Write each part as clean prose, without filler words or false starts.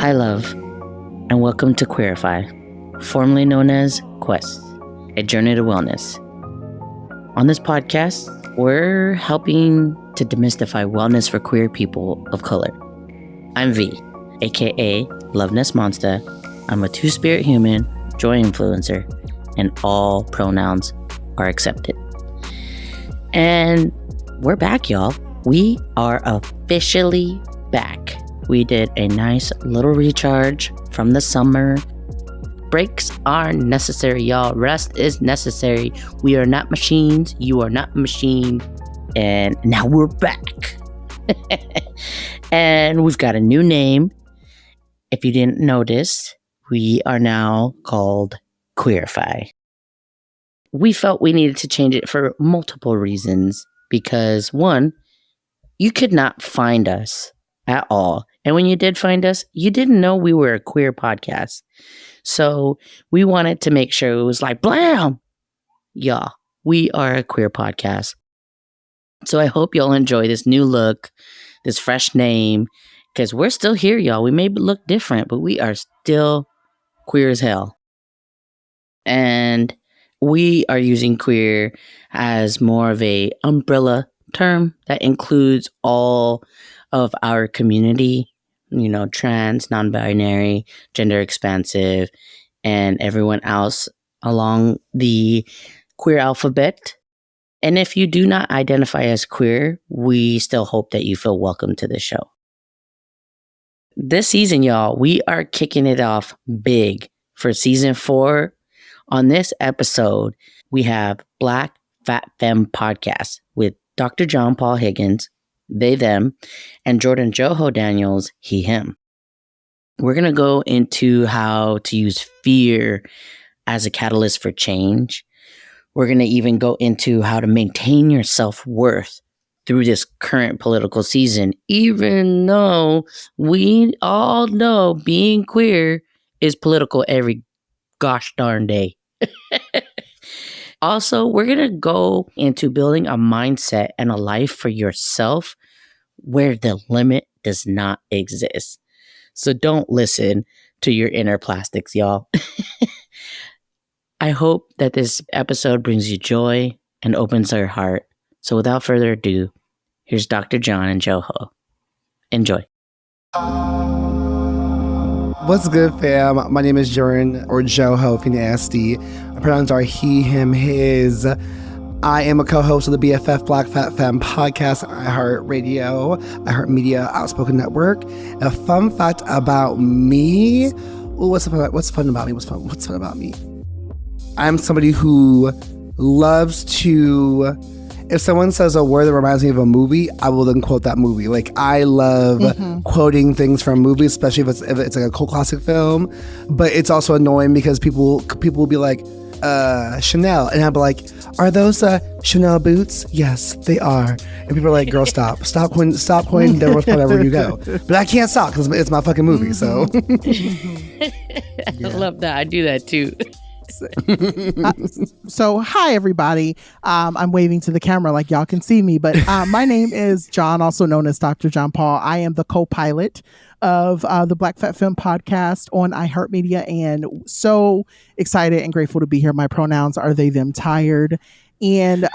Hi, love, and welcome to Queerify, formerly known as Quest, a journey to wellness. On this podcast, we're helping to demystify wellness for queer people of color. I'm V, aka Loveness Monster. I'm a two-spirit human, joy influencer, and all pronouns are accepted. And we're back, y'all. We are officially back. We did a nice little recharge from the summer. Breaks are necessary, y'all. Rest is necessary. We are not machines. You are not a machine. And now we're back. And we've got a new name. If you didn't notice, we are now called Queerify. We felt we needed to change it for multiple reasons. Because one, you could not find us at all. And when you did find us, you didn't know we were a queer podcast. So we wanted to make sure it was like, blam! Yeah, we are a queer podcast. So I hope y'all enjoy this new look, this fresh name, because we're still here, y'all. We may look different, but we are still queer as hell. And we are using queer as more of a umbrella term that includes all of our community, trans, non-binary, gender expansive, and everyone else along the queer alphabet. And if you do not identify as queer, we still hope that you feel welcome to the show. This season, y'all, we are kicking it off big for season 4. On this episode, we have Black Fat Femme Podcast with Dr. Jon Paul Higgins, they, them, and Jordan Joho Daniels, he, him. We're going to go into how to use fear as a catalyst for change. We're going to even go into how to maintain your self-worth through this current political season, even though we all know being queer is political every gosh darn day. Also, we're going to go into building a mindset and a life for yourself where the limit does not exist. So don't listen to your inner plastics, y'all. I hope that this episode brings you joy and opens your heart. So without further ado, here's Dr. Jon and Joho. Enjoy. What's good, fam? My name is Jordan, or Joho if you're nasty. My pronouns are he, him, his. I am a co-host of the BFF Black Fat Femme Podcast, iHeartRadio, iHeartMedia, Outspoken Network. A fun fact about me. Ooh, what's fun about me? What's fun about me? I'm somebody who loves to... If someone says a word that reminds me of a movie, I will then quote that movie. Like, I love quoting things from movies, especially if it's like a cult classic film. But it's also annoying because people will be like, Chanel. And I'll be like, are those Chanel boots? Yes, they are. And people are like, girl, stop quoting wherever you go. But I can't stop because it's my fucking movie, so. I love that. I do that too. So hi everybody. I'm waving to the camera like y'all can see me, but my name is Jon, also known as Dr. Jon Paul. I am the co-pilot of the Black Fat Femme Podcast on iHeartMedia, and so excited and grateful to be here. My pronouns are they, them, tired. And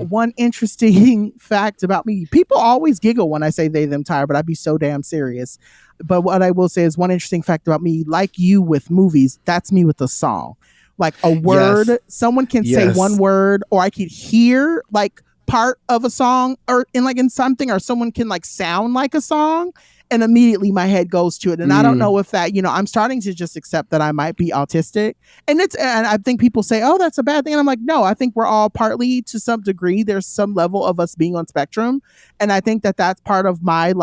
one interesting fact about me, people always giggle when I say they, them, tired, but I'd be so damn serious. But what I will say is one interesting fact about me, like you with movies, that's me with a song. Like a word, someone can say one word, or I could hear like part of a song or in something, or someone can like sound like a song, and immediately my head goes to it. And I don't know if that, I'm starting to just accept that I might be autistic. And I think people say, oh, that's a bad thing. And I'm like, no, I think we're all partly, to some degree, there's some level of us being on spectrum. And I think that that's part of my,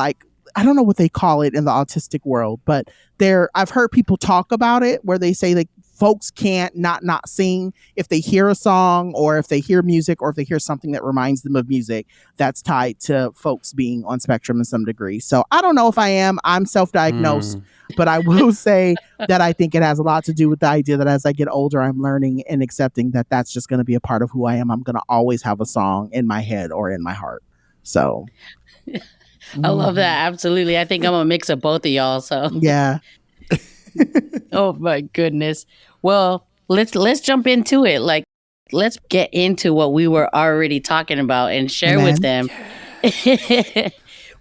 I don't know what they call it in the autistic world, but I've heard people talk about it where they say like, folks can't not sing if they hear a song, or if they hear music, or if they hear something that reminds them of music that's tied to folks being on spectrum in some degree. So I don't know if I am. I'm self-diagnosed, but I will say that I think it has a lot to do with the idea that as I get older, I'm learning and accepting that that's just going to be a part of who I am. I'm going to always have a song in my head or in my heart. So I love that. Absolutely. I think I'm a mix of both of y'all. So yeah. Oh my goodness. Well, let's jump into it. Like, let's get into what we were already talking about and share with them.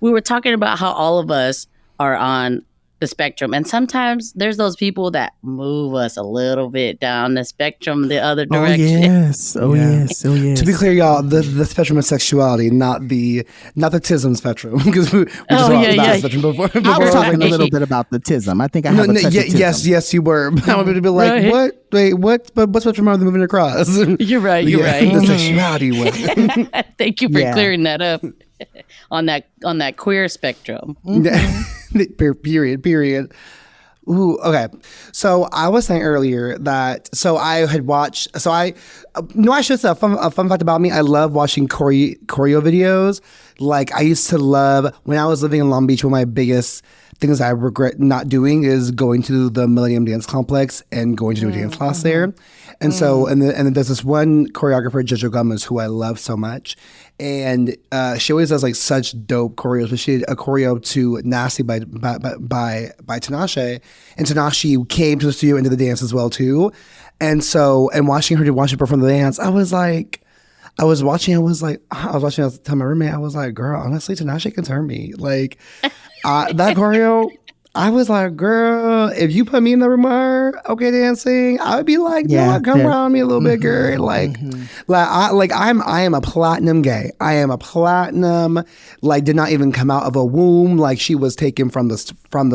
We were talking about how all of us are on the spectrum, and sometimes there's those people that move us a little bit down the spectrum the other direction. Yes. Yes. To be clear, y'all, the spectrum of sexuality, not the tism spectrum, because we just talked about the spectrum before. I was talking a little bit about the tism. I think I have a touch of tism. Yes, you were. I wanted to be like, what? Wait, what? But what spectrum are they moving across? You're right. The sexuality one. Thank you for clearing that up on that queer spectrum. Period. Ooh, okay. So I was saying earlier that I had watched. I should say a fun fact about me. I love watching choreo videos. Like, I used to love when I was living in Long Beach. One of my biggest things I regret not doing is going to the Millennium Dance Complex and going to do a dance class there. And so, and then there's this one choreographer, Joho Daniels, who I love so much. And she always does like such dope choreos. But she did a choreo to Nasty by Tinashe. And Tinashe came to the studio and did the dance as well too. And so, and watching her perform the dance, I was watching, I was telling my roommate, I was like, girl, honestly, Tinashe can turn me. Like, that choreo, I was like, girl, if you put me in the room with her, okay, dancing, I would be like, come around me a little bit, girl. Like, I am a platinum gay. I am a platinum, like, did not even come out of a womb. Like, she was taken from the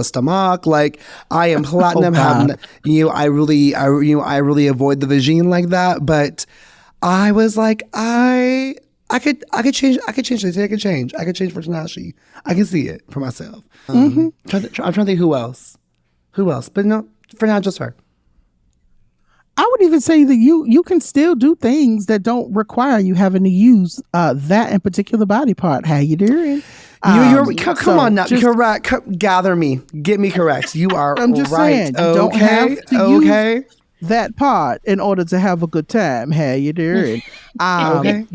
stomach. Like, I am platinum. I really avoid the vagine like that. But I was like, I could change. I could change. I could change. I could change for Tinashe. I can see it for myself. I'm trying to think who else. But no, for now, just her. I would even say that you can still do things that don't require you having to use that in particular body part. How you doing? Come on now. Correct. Gather me. Get me correct. You are I'm just right. saying, you don't have to use that part in order to have a good time. How you doing? I'm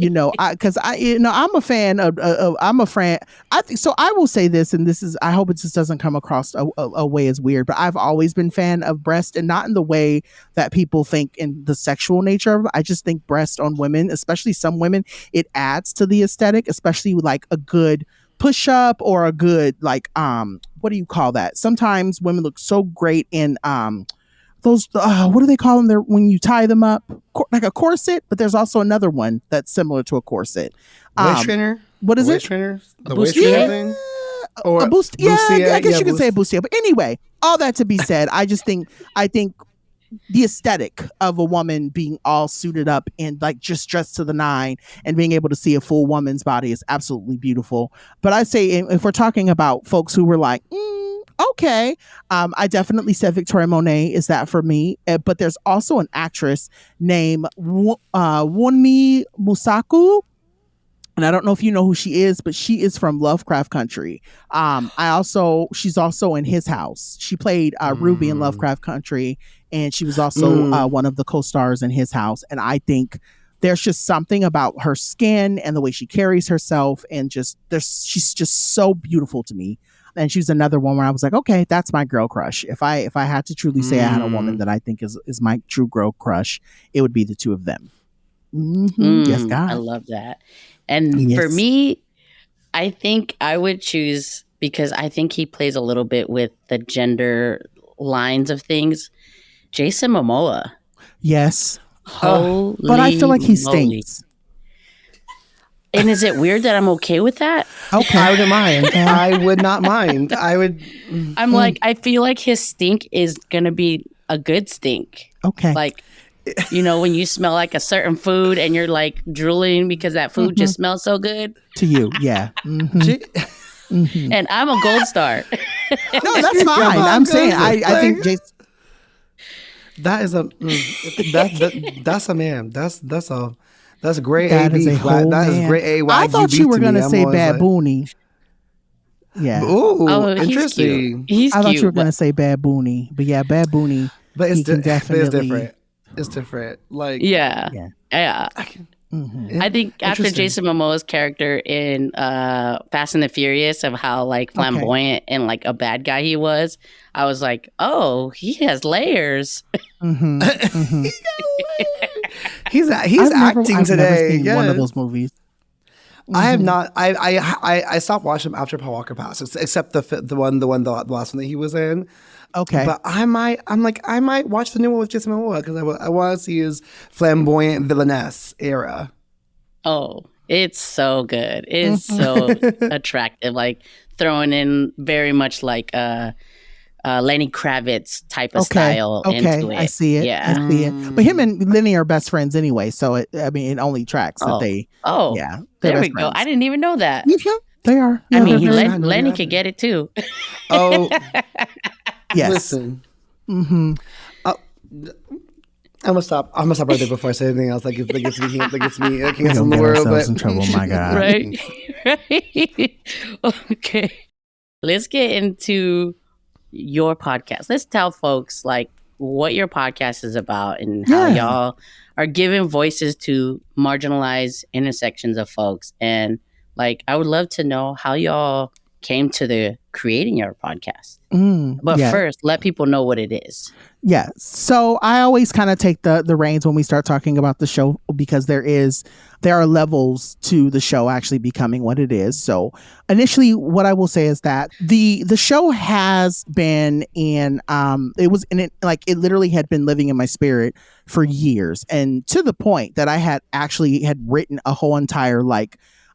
a fan of I think so. I will say this, and this is, I hope it just doesn't come across a way as weird, but I've always been fan of breast, and not in the way that people think in the sexual nature of it. I just think breast on women, especially some women, it adds to the aesthetic, especially like a good push up or a good, like, what do you call that? Sometimes women look so great in those, what do they call them there when you tie them up? Like a corset, but there's also another one that's similar to a corset. Waist trainer? What is it? Waist trainer? The waist trainer thing? Or a boost? Yeah, I guess you could say a bustier. But anyway, all that to be said, I think the aesthetic of a woman being all suited up and like just dressed to the nine and being able to see a full woman's body is absolutely beautiful. But I say, if we're talking about folks who were like, okay. I definitely said Victoria Monet is that for me. But there's also an actress named Wunmi Musaku. And I don't know if you know who she is, but she is from Lovecraft Country. She's also in His House. She played Ruby in Lovecraft Country, and she was also one of the co-stars in His House. And I think there's just something about her skin and the way she carries herself, and she's just so beautiful to me. And she's another one where I was like, okay, that's my girl crush. If I had to truly say I had a woman that I think is my true girl crush, it would be the two of them. Yes, God. I love that. And for me, I think I would choose, because I think he plays a little bit with the gender lines of things, Jason Momoa. Yes. Holy but I feel like he stinks. And is it weird that I'm okay with that? Okay. I wouldn't mind. I would not mind. I'm like, I feel like his stink is going to be a good stink. Okay. Like, when you smell like a certain food and you're like drooling because that food just smells so good. To you, yeah. And I'm a gold star. No, that's fine. I'm saying, I think Jason. That is that's a man. That's a great that A. Is a whole that man. is great A. I thought you were going to say Bad Booney. Yeah. Ooh, interesting. He's I thought cute, you were going to say Bad Booney. But yeah, Bad Booney. But it's definitely. It's different. Like, yeah. I can I think after Jason Momoa's character in Fast and the Furious, of how like flamboyant and like a bad guy he was, I was like, oh, he has layers. He's acting today. Never seen one of those movies. I have not. I stopped watching him after Paul Walker passed, except the last one that he was in. Okay, but I might watch the new one with Jason Momoa because I want to see his flamboyant villainess era. Oh, it's so good. It's so attractive. Like throwing in very much like Lenny Kravitz type of style into it. I see it. Yeah. I see it. But him and Lenny are best friends anyway, so it only tracks that they. Oh, yeah. There we go. I didn't even know that. Yeah, they are. I mean, Lenny could get it too. Oh, yes. Listen. I'm gonna stop right there before I say anything else that gets me in the world. But in trouble, my God. Right. Okay. Let's get into your podcast. Let's tell folks like what your podcast is about and how y'all are giving voices to marginalized intersections of folks. And like, I would love to know how y'all came to the creating your podcast. But first, let people know what it is. Yeah. So I always kind of take the reins when we start talking about the show, because there are levels to the show actually becoming what it is. So initially, what I will say is that the show has been in it literally had been living in my spirit for years, and to the point that I had written a whole entire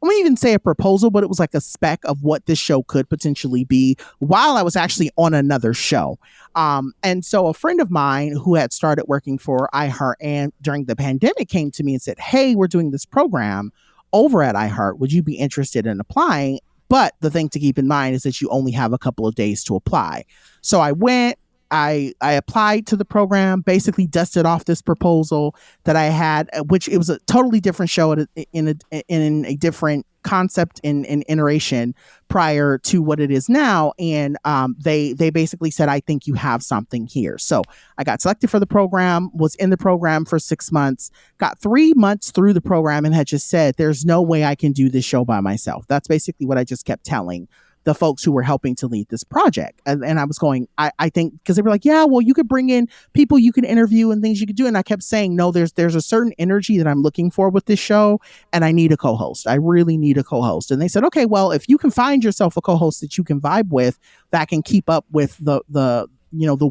I wouldn't even say a proposal, but it was like a spec of what this show could potentially be while I was actually on another show. And so a friend of mine who had started working for iHeart and during the pandemic came to me and said, hey, we're doing this program over at iHeart. Would you be interested in applying? But the thing to keep in mind is that you only have a couple of days to apply. So I went. I applied to the program, basically dusted off this proposal that I had, which it was a totally different show in a different concept and iteration prior to what it is now. And they basically said, I think you have something here. So I got selected for the program, was in the program for 6 months, got 3 months through the program and had just said, there's no way I can do this show by myself. That's basically what I just kept telling the folks who were helping to lead this project. And I was going, I think, because they were like, yeah, well, you could bring in people you can interview and things you could do. And I kept saying, no, there's a certain energy that I'm looking for with this show. And I need a co-host. I really need a co-host. And they said, okay, well, if you can find yourself a co-host that you can vibe with, that can keep up with the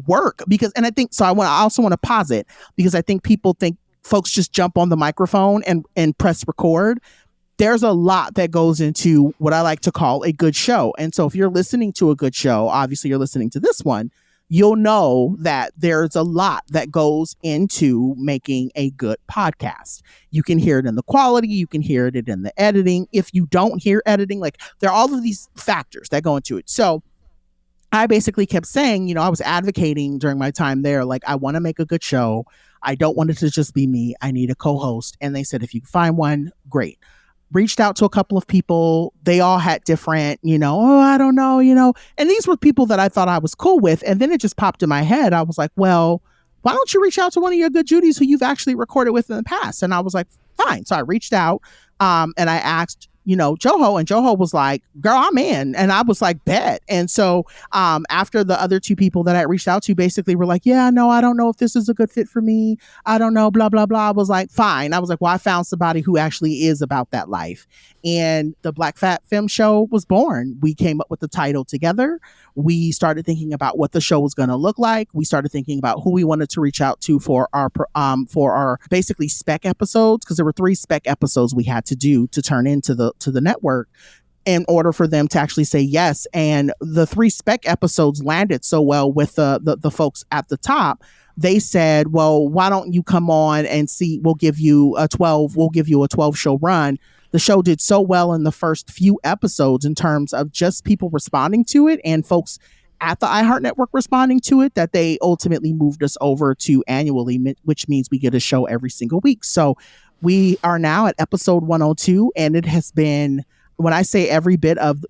work, because, and I think, so I also want to posit, because I think people think folks just jump on the microphone and press record. There's a lot that goes into what I like to call a good show. And so if you're listening to a good show, obviously you're listening to this one, you'll know that there's a lot that goes into making a good podcast. You can hear it in the quality, you can hear it in the editing. If you don't hear editing, like there are all of these factors that go into it. So I basically kept saying, I was advocating during my time there, like, I want to make a good show. I don't want it to just be me. I need a co-host. And they said, if you find one, great. Reached out to a couple of people. They all had different, I don't know, and these were people that I thought I was cool with. And then it just popped in my head. I was like, well, why don't you reach out to one of your good Judies who you've actually recorded with in the past? And I was like, fine. So I reached out and I asked, Joho, and Joho was like, girl, I'm in. And I was like, bet. And so after the other two people that I reached out to basically were like, yeah, no, I don't know if this is a good fit for me. I don't know, blah, blah, blah. I was like, fine. I was like, well, I found somebody who actually is about that life. And the Black Fat Femme show was born. We came up with the title together. We started thinking about what the show was going to look like. We started thinking about who we wanted to reach out to for our basically spec episodes, because there were 3 spec episodes we had to do to turn into the network in order for them to actually say yes. And the 3 spec episodes landed so well with the folks at the top. They said, well, why don't you come on and see, we'll give you a 12 show run. The show did so well in the first few episodes in terms of just people responding to it and folks at the iHeart Network responding to it, that they ultimately moved us over to annually, which means we get a show every single week. So we are now at episode 102, and it has been, when I say every bit of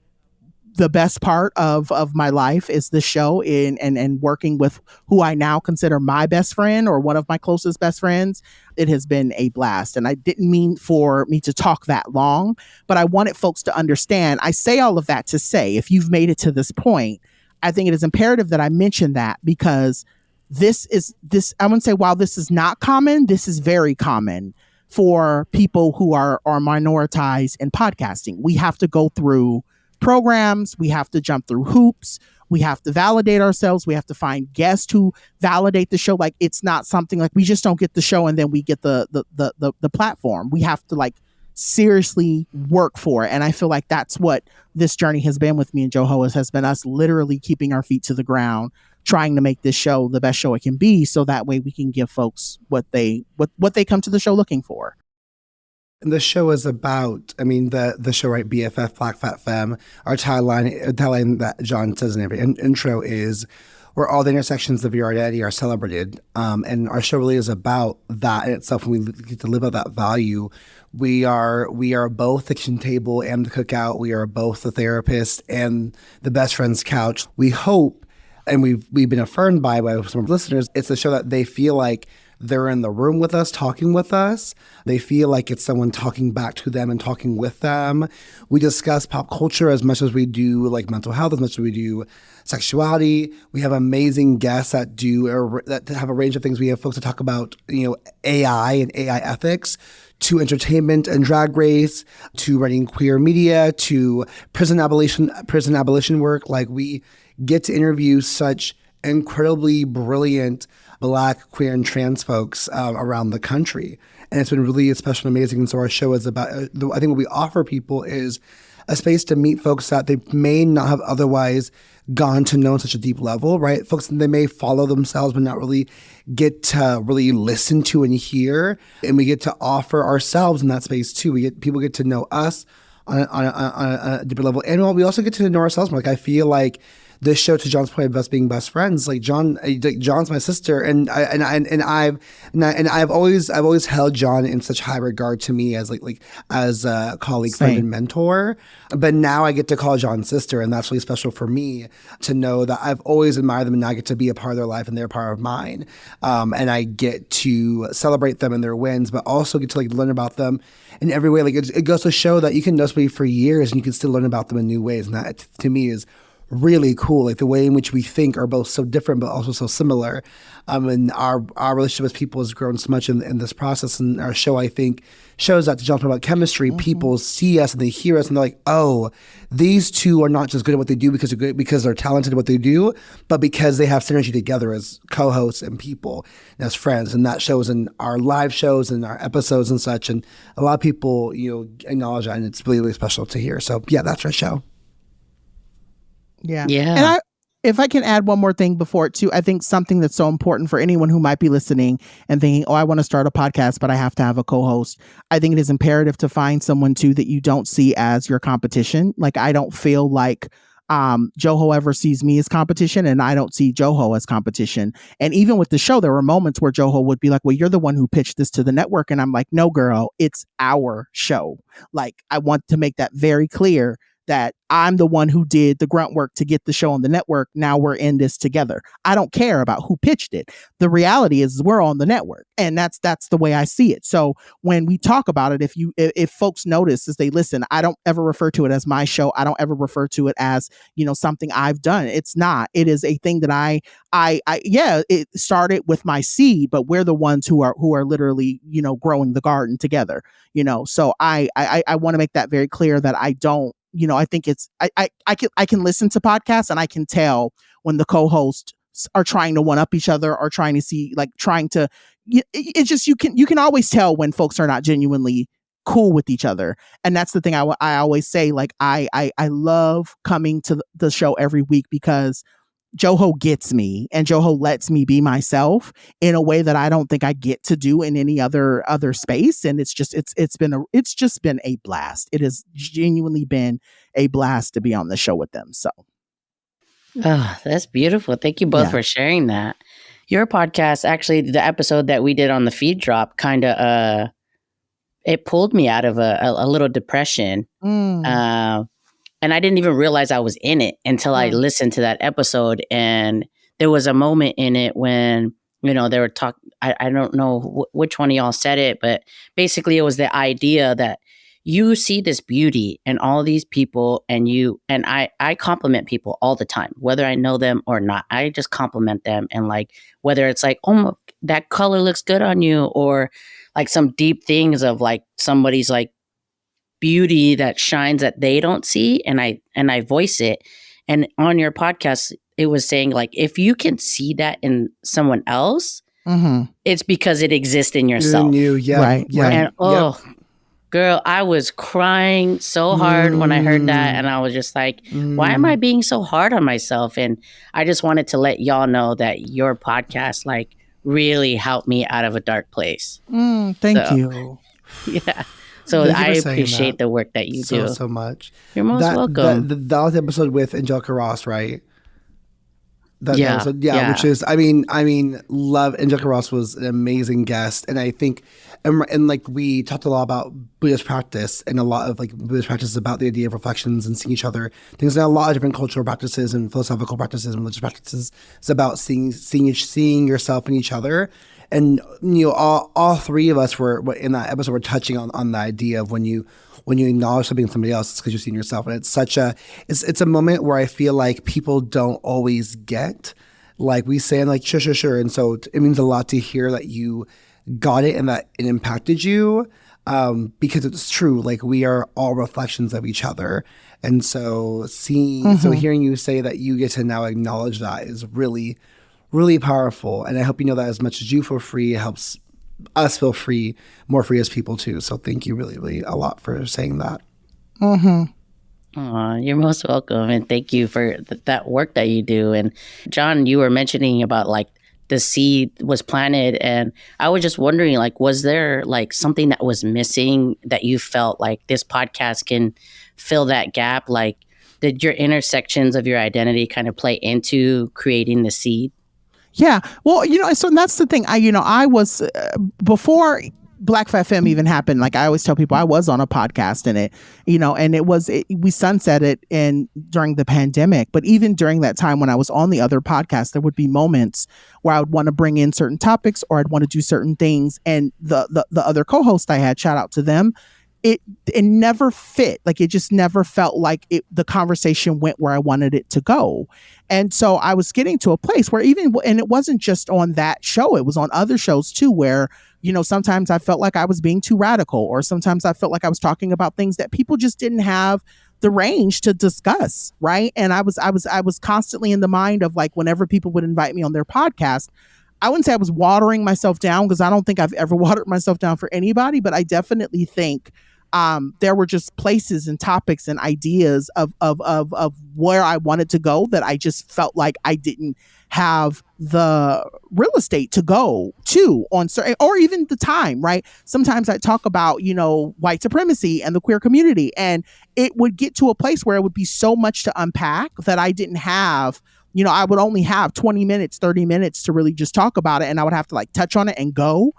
the best part of my life is the show and working with who I now consider my best friend or one of my closest best friends. It has been a blast. And I didn't mean for me to talk that long, but I wanted folks to understand. I say all of that to say, if you've made it to this point, I think it is imperative that I mention that, because this, I wouldn't say while this is not common, this is very common for people who are minoritized in podcasting. We have to go through programs. We have to jump through hoops. We have to validate ourselves. We have to find guests who validate the show. Like, it's not something like we just don't get the show and then we get the platform. We have to like seriously work for it. And I feel like that's what this journey has been with me and Joho, has been us literally keeping our feet to the ground, trying to make this show the best show it can be, so that way we can give folks what they come to the show looking for. And the show is about, I mean, the show, right? BFF, Black Fat Femme. Our tagline that Jon says in every intro is, where all the intersections of your identity are celebrated. And our show really is about that in itself. When we get to live out that value, we are both the kitchen table and the cookout. We are both the therapist and the best friend's couch. We hope, and we've been affirmed by some listeners, it's a show that they feel like they're in the room with us, talking with us. They feel like it's someone talking back to them and talking with them. We discuss pop culture as much as we do like mental health, as much as we do sexuality. We have amazing guests that have a range of things. We have folks that talk about, AI and AI ethics, to entertainment and drag race, to writing queer media, to prison abolition work. Like, we get to interview such incredibly brilliant Black, queer, and trans folks around the country. And it's been really special and amazing. And so our show is about, I think what we offer people is a space to meet folks that they may not have otherwise gone to know on such a deep level, right? Folks that they may follow themselves but not really get to really listen to and hear. And we get to offer ourselves in that space too. People get to know us on a deeper level. And we also get to know ourselves more. Like, I feel like this show, to Jon's point of us being best friends, like Jon's my sister, and I've always held Jon in such high regard to me as as a colleague, friend, and mentor. But now I get to call Jon sister, and that's really special for me to know that I've always admired them, and now I get to be a part of their life and they're a part of mine. And I get to celebrate them and their wins, but also get to learn about them in every way. Like, it goes to show that you can know somebody for years and you can still learn about them in new ways, and that to me is really cool. Like, the way in which we think are both so different but also so similar. And our relationship with people has grown so much in this process. And our show, I think, shows that, to Jon about chemistry. Mm-hmm. People see us and they hear us and they're like, oh, these two are not just good at what they do because they're talented at what they do, but because they have synergy together as co-hosts and people and as friends. And that shows in our live shows and our episodes and such. And a lot of people, acknowledge that, and it's really, really special to hear. So yeah, that's our show. Yeah. And if I can add one more thing before it too, I think something that's so important for anyone who might be listening and thinking, oh, I want to start a podcast, but I have to have a co-host. I think it is imperative to find someone too that you don't see as your competition. Like, I don't feel like Joho ever sees me as competition, and I don't see Joho as competition. And even with the show, there were moments where Joho would be like, well, you're the one who pitched this to the network. And I'm like, no, girl, it's our show. Like, I want to make that very clear, that I'm the one who did the grunt work to get the show on the network. Now we're in this together. I don't care about who pitched it. The reality is we're on the network, and that's the way I see it. So when we talk about it, if folks notice as they listen, I don't ever refer to it as my show. I don't ever refer to it as, something I've done. It's not. It is a thing that it started with my seed, but we're the ones who are literally, growing the garden together, So I want to make that very clear, that I don't, I think it's, I can listen to podcasts and I can tell when the co-hosts are trying to one up each other or trying to see, it's just, you can always tell when folks are not genuinely cool with each other. And that's the thing I always say, like, I love coming to the show every week because Joho gets me, and Joho lets me be myself in a way that I don't think I get to do in any other space. And it's just been a blast. It has genuinely been a blast to be on the show with them. So, oh, that's beautiful. Thank you both for sharing that. Your podcast, actually, the episode that we did on the feed drop, kind of it pulled me out of a little depression. and I didn't even realize I was in it until I listened to that episode. And there was a moment in it when, you know, they were talking, I don't know which one of y'all said it, but basically it was the idea that you see this beauty in all these people, and I compliment people all the time, whether I know them or not. I just compliment them. And like, whether it's like, oh, that color looks good on you, or like some deep things of like somebody's like beauty that shines that they don't see. And I voice it. And on your podcast, it was saying like, if you can see that in someone else, it's because it exists in yourself. In you, yeah. Right. And girl, I was crying so hard when I heard that. And I was just like, why am I being so hard on myself? And I just wanted to let y'all know that your podcast like really helped me out of a dark place. Thank you. Yeah. So I appreciate the work that you do so much. You're most welcome. That was the episode with Angelica Ross, right? Which is, I mean, love. Angelica Ross was an amazing guest, and I think, and like we talked a lot about Buddhist practice, and a lot of like Buddhist practice is about the idea of reflections and seeing each other. There's a lot of different cultural practices and philosophical practices and religious practices. It's about seeing yourself in each other, and you know, all three of us were in that episode. We're touching on the idea of when you acknowledge something in somebody else, it's because you're seeing yourself. And it's a moment where I feel like people don't always get, like we say, and like, sure. And so it means a lot to hear that you got it and that it impacted you, because it's true. Like, we are all reflections of each other. And so hearing you say that you get to now acknowledge that is really, really powerful. And I hope you know that as much as you feel free, it helps us feel free, more free as people too. So thank you really, really a lot for saying that. You're most welcome. And thank you for that work that you do. And Jon, you were mentioning about like the seed was planted, and I was just wondering, like, was there like something that was missing that you felt like this podcast can fill that gap? Like, did your intersections of your identity kind of play into creating the seed? Yeah. Well, you know, so that's the thing. I was, before Black Fat Femme even happened, like I always tell people, I was on a podcast in it, you know, and we sunset it during the pandemic. But even during that time when I was on the other podcast, there would be moments where I would want to bring in certain topics, or I'd want to do certain things. And the other co-host I had, shout out to them, it never fit. Like, it just never felt like the conversation went where I wanted it to go. And so I was getting to a place where and it wasn't just on that show, it was on other shows too, where, you know, sometimes I felt like I was being too radical, or sometimes I felt like I was talking about things that people just didn't have the range to discuss. Right. And I was constantly in the mind of like, whenever people would invite me on their podcast, I wouldn't say I was watering myself down, because I don't think I've ever watered myself down for anybody, but I definitely think there were just places and topics and ideas of where I wanted to go that I just felt like I didn't have the real estate to go to on certain, or even the time, right? Sometimes I talk about, you know, white supremacy and the queer community, and it would get to a place where it would be so much to unpack that I didn't have, you know, I would only have 20 minutes, 30 minutes to really just talk about it. And I would have to like touch on it and go.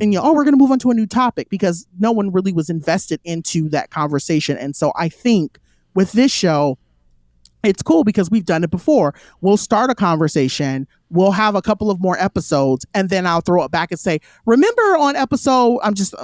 And, you know, we're going to move on to a new topic, because no one really was invested into that conversation. And so I think with this show, it's cool because we've done it before. We'll start a conversation, we'll have a couple of more episodes, and then I'll throw it back and say, remember on episode, I'm just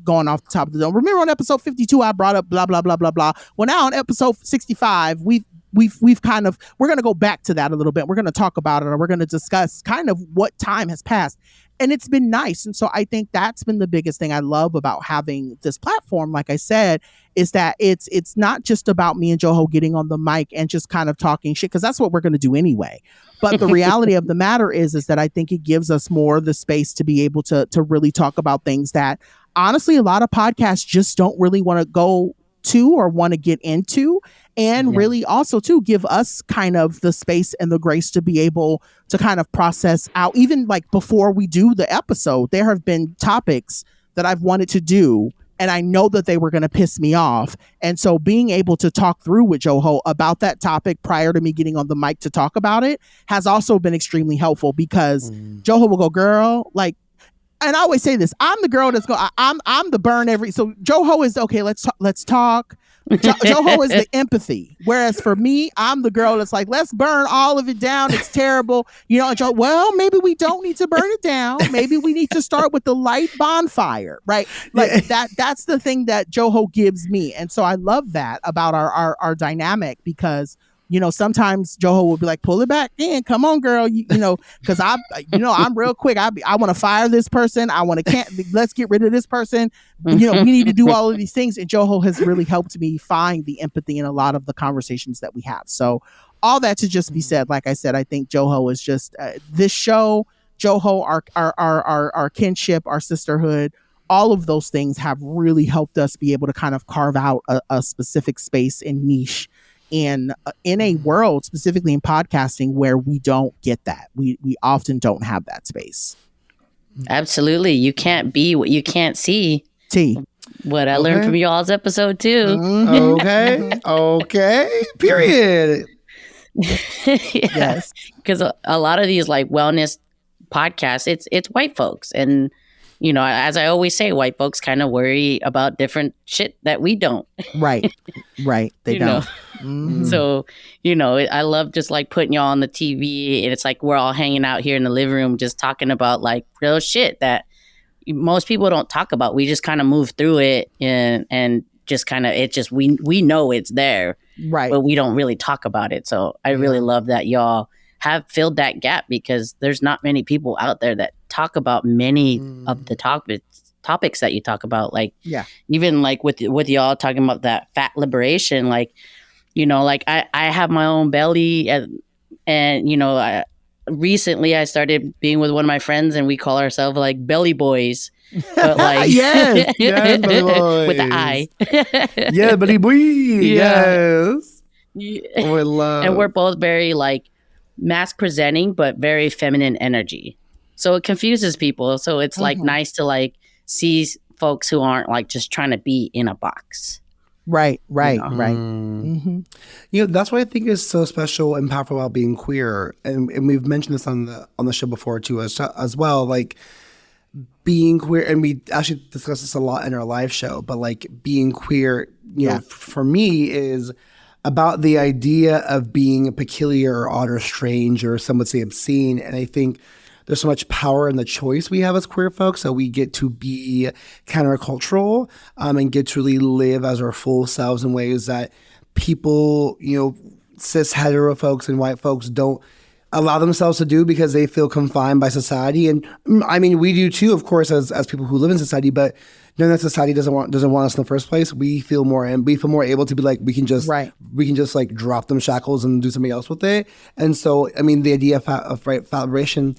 going off the top of the dome. Remember on episode 52, I brought up blah, blah, blah, blah, blah. Well, now on episode 65, we're going to go back to that a little bit. We're going to talk about it, or we're going to discuss kind of what time has passed. And it's been nice. And so I think that's been the biggest thing I love about having this platform, like I said, is that it's not just about me and Joho getting on the mic and just kind of talking shit, because that's what we're going to do anyway. But the reality of the matter is that I think it gives us more the space to be able to really talk about things that honestly a lot of podcasts just don't really want to go to or want to get into, and really also to give us kind of the space and the grace to be able to kind of process out. Even like before we do the episode, there have been topics that I've wanted to do, and I know that they were going to piss me off. And so being able to talk through with Joho about that topic prior to me getting on the mic to talk about it has also been extremely helpful, because Joho will go, girl, like, and I always say this, I'm the girl that's going, I'm the burn every, so Joho is, okay, let's talk. Joho is the empathy. Whereas for me, I'm the girl that's like, let's burn all of it down. It's terrible. Well, maybe we don't need to burn it down. Maybe we need to start with the light bonfire, right? Like that's the thing that Joho gives me. And so I love that about our dynamic, because sometimes Joho will be like, pull it back in. Come on, girl. Because I'm real quick. I want to fire this person. Let's get rid of this person. We need to do all of these things. And Joho has really helped me find the empathy in a lot of the conversations that we have. So all that to just be said, like I said, I think Joho is just this show, Joho, our kinship, our sisterhood, all of those things have really helped us be able to kind of carve out a specific space and niche in a world, specifically in podcasting, where we don't get that. We often don't have that space. Absolutely. You can't be what you can't see. What I learned from y'all's episode too. Mm-hmm. Okay. Period. Yes. Because a lot of these like wellness podcasts, it's white folks. And as I always say, white folks kind of worry about different shit that we don't. Right. They don't. Mm-hmm. So, I love just like putting y'all on the TV, and it's like we're all hanging out here in the living room just talking about like real shit that most people don't talk about. We just kind of move through it and just kind of, we know it's there, right? But we don't really talk about it. So I really love that y'all have filled that gap, because there's not many people out there that talk about many of the topics that you talk about. Like, even like with y'all talking about that fat liberation, like, like I have my own belly, and recently I started being with one of my friends, and we call ourselves like belly boys. But like yes, belly boys. With the I. Yeah, belly boy. Yes. We love. And we're both very like mask presenting, but very feminine energy. So it confuses people. So it's like nice to like see folks who aren't like just trying to be in a box. Right. Mm-hmm. That's what I think is so special and powerful about being queer, and we've mentioned this on the show before too, as well. Like being queer, and we actually discussed this a lot in our live show. But like being queer, for me is about the idea of being peculiar or odd or strange, or some would say obscene. And I think there's so much power in the choice we have as queer folks, that we get to be countercultural and get to really live as our full selves in ways that people, cis hetero folks and white folks don't allow themselves to do, because they feel confined by society. And I mean, we do too, of course, as people who live in society, but knowing that society doesn't want us in the first place, we feel more able to be like, we can just like drop them shackles and do something else with it. And so, I mean, the idea of fat liberation,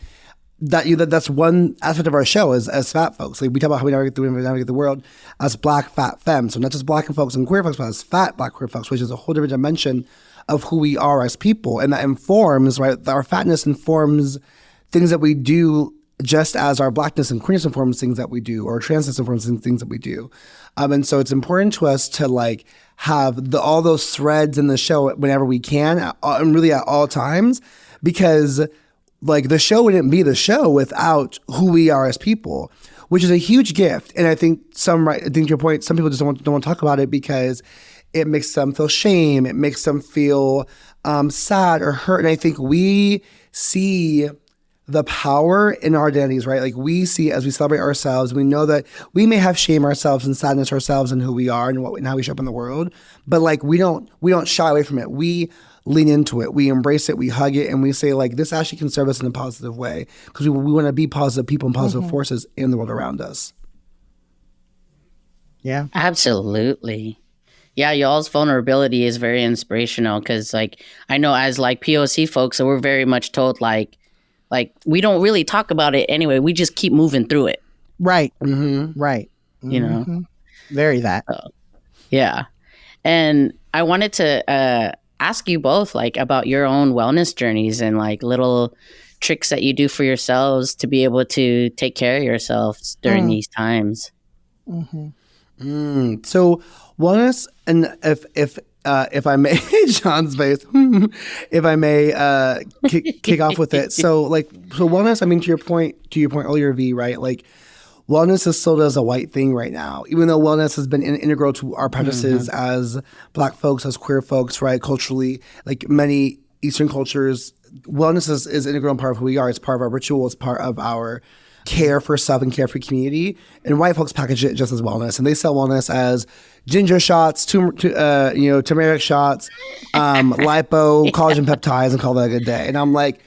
that's one aspect of our show as fat folks. Like we talk about how we navigate the world as Black fat femmes. So not just Black folks and queer folks, but as fat Black queer folks, which is a whole different dimension of who we are as people. And that informs, right? Our fatness informs things that we do, just as our Blackness and queerness informs things that we do, or transness informs things that we do. And so it's important to us to like have all those threads in the show whenever we can, and really at all times, because like the show wouldn't be the show without who we are as people, which is a huge gift. And I think to your point, some people just don't want to talk about it because it makes them feel shame. It makes them feel sad or hurt. And I think we see the power in our identities, right? Like we see, as we celebrate ourselves, we know that we may have shame ourselves and sadness ourselves and who we are and how we show up in the world. But like we don't shy away from it. We lean into it. We embrace it. We hug it, and we say like, this actually can serve us in a positive way, because we want to be positive people and positive forces in the world around us. Yeah, absolutely. Yeah, y'all's vulnerability is very inspirational, because like I know as like POC folks, so we're very much told like we don't really talk about it anyway. We just keep moving through it. Right. Right. Very that. Yeah. And I wanted to ask you both like about your own wellness journeys and like little tricks that you do for yourselves to be able to take care of yourselves during these times. So wellness, and if I may, John's face, if I may kick off with it. So wellness, I mean, to your point earlier, V, right? Like wellness is still as a white thing right now, even though wellness has been integral to our practices as Black folks, as queer folks, right? Culturally, like many Eastern cultures, wellness is an integral part of who we are. It's part of our ritual. It's part of our care for self and care for community. And white folks package it just as wellness, and they sell wellness as ginger shots, turmeric shots, lipo, collagen peptides, and call that a good day. And I'm like,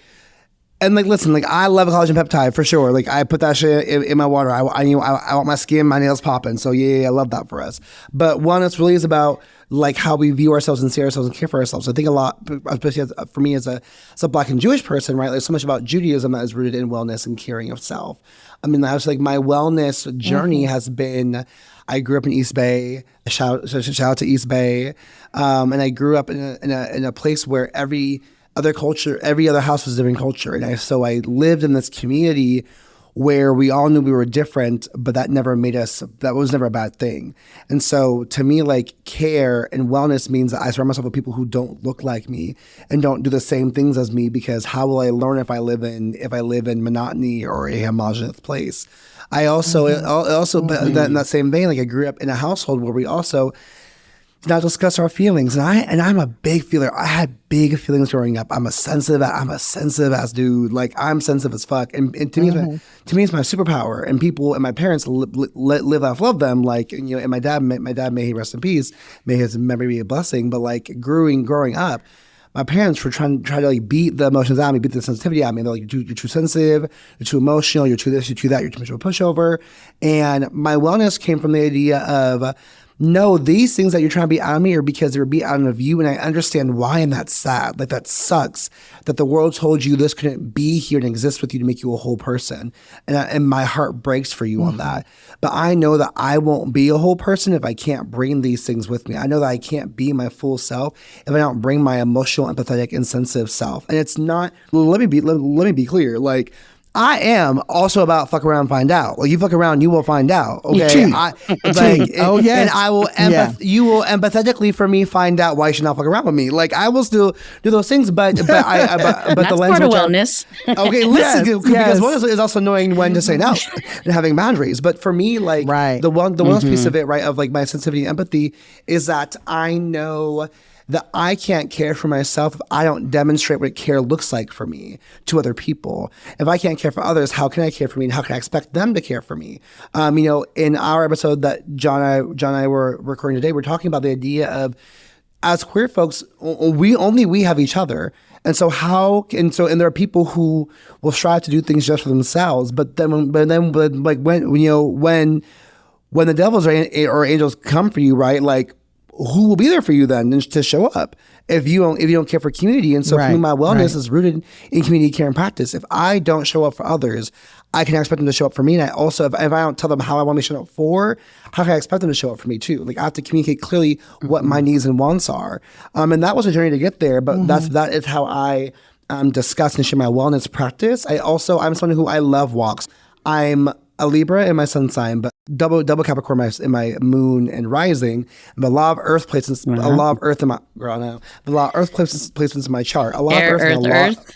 listen, like I love a collagen peptide for sure. Like I put that shit in my water. I want my skin, my nails popping. So yeah, I love that for us. But wellness really is about like how we view ourselves and see ourselves and care for ourselves. I think a lot, especially for me as a Black and Jewish person, right? There's so much about Judaism that is rooted in wellness and caring of self. I mean, I was like, my wellness journey has been, I grew up in East Bay. Shout out to East Bay. And I grew up in a place where every other house was a different culture. And so I lived in this community where we all knew we were different, but that was never a bad thing. And so to me, like care and wellness means that I surround myself with people who don't look like me and don't do the same things as me, because how will I learn if I live in monotony or a homogenous place? I also, but in that same vein, like I grew up in a household where we also did not discuss our feelings. And I'm a big feeler. I had big feelings growing up. I'm a sensitive ass dude. Like I'm sensitive as fuck. And to me, it's my superpower. And people and my parents live off love them. Like, and my dad, may he rest in peace. May his memory be a blessing. But like growing up, my parents were trying to like beat the emotions out of me, beat the sensitivity out of me. They're like, you're too sensitive, you're too emotional, you're too this, you're too that, you're too much of a pushover. And my wellness came from the idea of, no, these things that you're trying to beat out of me are because they're beat out of you, and I understand why, and that's sad. Like that sucks that the world told you this couldn't be here and exist with you to make you a whole person, and my heart breaks for you on that. But I know that I won't be a whole person if I can't bring these things with me. I know that I can't be my full self if I don't bring my emotional, empathetic, and sensitive self. And it's not. Let me be clear. Like, I am also about fuck around, find out. Like you fuck around, you will find out. Okay, and I will. You will empathetically for me find out why you should not fuck around with me. Like I will still do those things, but that's the lens part of wellness. Okay, listen, because wellness is also knowing when to say no and having boundaries. But for me, like the wellness piece of it, right, of like my sensitivity and empathy is that I know that I can't care for myself if I don't demonstrate what care looks like for me to other people. If I can't care for others, how can I care for me, and how can I expect them to care for me? In our episode that John and I were recording today, we're talking about the idea of, as queer folks, we have each other. And so and there are people who will strive to do things just for themselves, but when the devils or angels come for you, right? Like, who will be there for you then to show up if you don't care for community? And so for me, my wellness is rooted in community care and practice. If I don't show up for others, I can expect them to show up for me. And I also, if I don't tell them how I want to show up for, how can I expect them to show up for me too? Like I have to communicate clearly what my needs and wants are. And that was a journey to get there, but that is how I discuss and share my wellness practice. I'm someone who I love walks. I'm a Libra in my sun sign, but double Capricorn in my moon and rising. But a lot of Earth placements, a lot of Earth in my placements in my chart. A lot of Earth.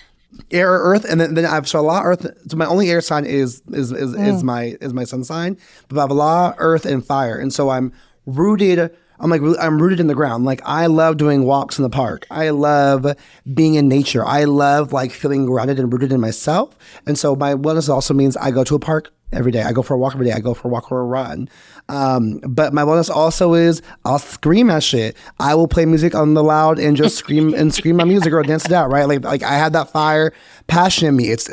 Air or Earth, and then I've a lot of Earth. So my only air sign is my sun sign, but I have a lot of Earth and fire, and so I'm rooted. I'm rooted in the ground. Like I love doing walks in the park. I love being in nature. I love like feeling grounded and rooted in myself. And so my wellness also means I go to a park every day. I go for a walk every day. I go for a walk or a run. But my wellness also is I'll scream at shit. I will play music on the loud and just scream my music or dance it out, right? Like I have that fire passion in me. It's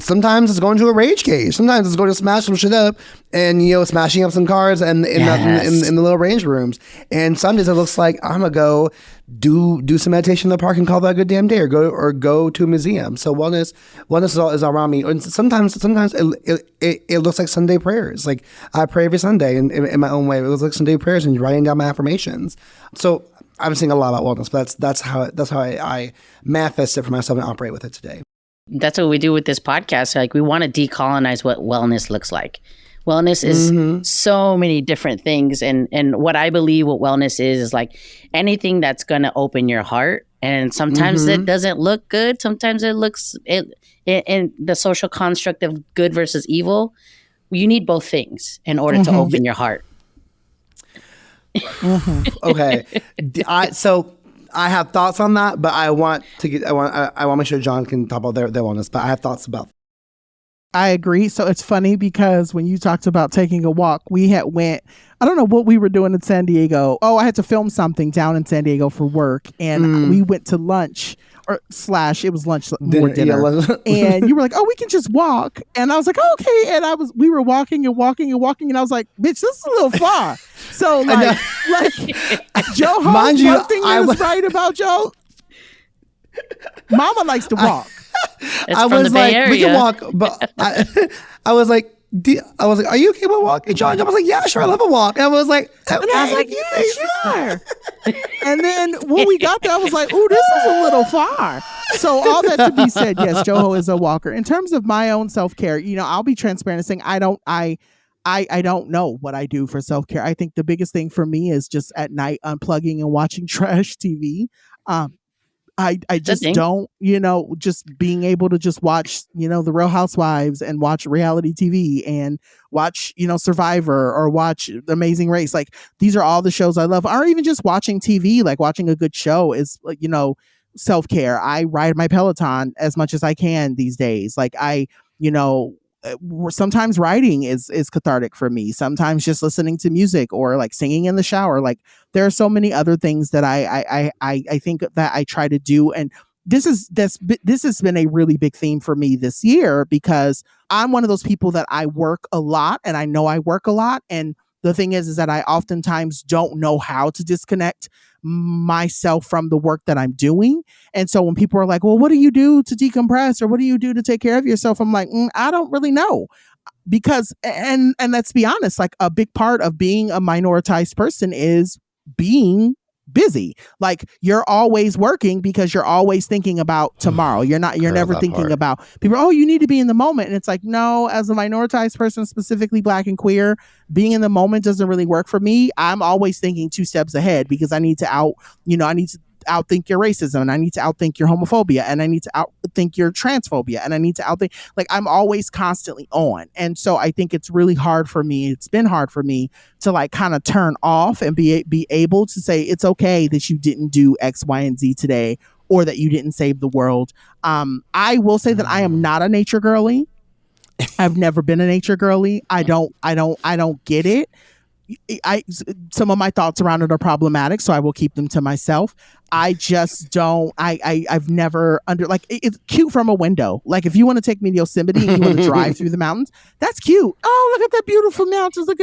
sometimes it's going to a rage cage. Sometimes it's going to smash some shit up and smashing up some cars and in the little range rooms. And some days it looks like I'm gonna go do some meditation in the park and call that a good damn day, or go to a museum. So wellness is all around me. And sometimes it looks like Sunday prayers. Like I pray every Sunday in my own way. It looks like Sunday prayers and writing down my affirmations. So I'm saying a lot about wellness, but that's how I manifest it for myself and operate with it today. That's what we do with this podcast. Like we want to decolonize what wellness looks like. Wellness is so many different things. And what I believe what wellness is like anything that's going to open your heart. And sometimes it doesn't look good. Sometimes it looks in the social construct of good versus evil. you need both things in order to open your heart. Okay. So I have thoughts on that, but I want to make sure John can talk about their wellness, but I have thoughts about. I agree. So it's funny because when you talked about taking a walk, we had went, I don't know what we were doing in San Diego. Oh, I had to film something down in San Diego for work. And we went to lunch it was lunch, more dinner. Yeah. And you were like, oh, we can just walk. And I was like, okay. And we were walking and walking and walking. And I was like, bitch, this is a little far. So like Joho, mind you, one thing that is right about Joe, Mama likes to walk. I was like, we can walk, but I was like, are you okay with walking, John? I was like, yeah, sure, I love a walk. And I was like, yeah, sure. And then when we got there, I was like, ooh, this is a little far. So all that to be said, yes, Joho is a walker. In terms of my own self-care, I'll be transparent and saying I don't know what I do for self-care. I think the biggest thing for me is just at night unplugging and watching trash TV. I just don't, just being able to just watch, the Real Housewives and watch reality TV and watch, Survivor or watch The Amazing Race. Like, these are all the shows I love. Or even just watching TV, like watching a good show is, like, self-care. I ride my Peloton as much as I can these days. Like, sometimes writing is cathartic for me. Sometimes just listening to music or like singing in the shower. Like, there are so many other things that I think that I try to do. And this has been a really big theme for me this year because I'm one of those people that I work a lot and I know I work a lot. And the thing is that I oftentimes don't know how to disconnect myself from the work that I'm doing. And so when people are like, well, what do you do to decompress or what do you do to take care of yourself? I'm like, I don't really know. Because, and let's be honest, like a big part of being a minoritized person is being busy. Like, you're always working because you're always thinking about tomorrow. You're never thinking about people. Oh, you need to be in the moment. And it's like, no, as a minoritized person, specifically Black and queer, being in the moment doesn't really work for me. I'm always thinking 2 steps ahead because I need to outthink your racism, and I need to outthink your homophobia, and I need to outthink your transphobia, and I need to outthink, like, I'm always constantly on. And so I think it's really hard for me. It's been hard for me to like kind of turn off and be able to say it's okay that you didn't do X, Y, and Z today, or that you didn't save the world. I will say that I am not a nature girly. I've never been a nature girly. I don't get it. Some of my thoughts around it are problematic, so I will keep them to myself. I just don't. I've never it's cute from a window. Like, if you want to take me to Yosemite and you want to drive through the mountains, that's cute. Oh, look at that beautiful mountains. Look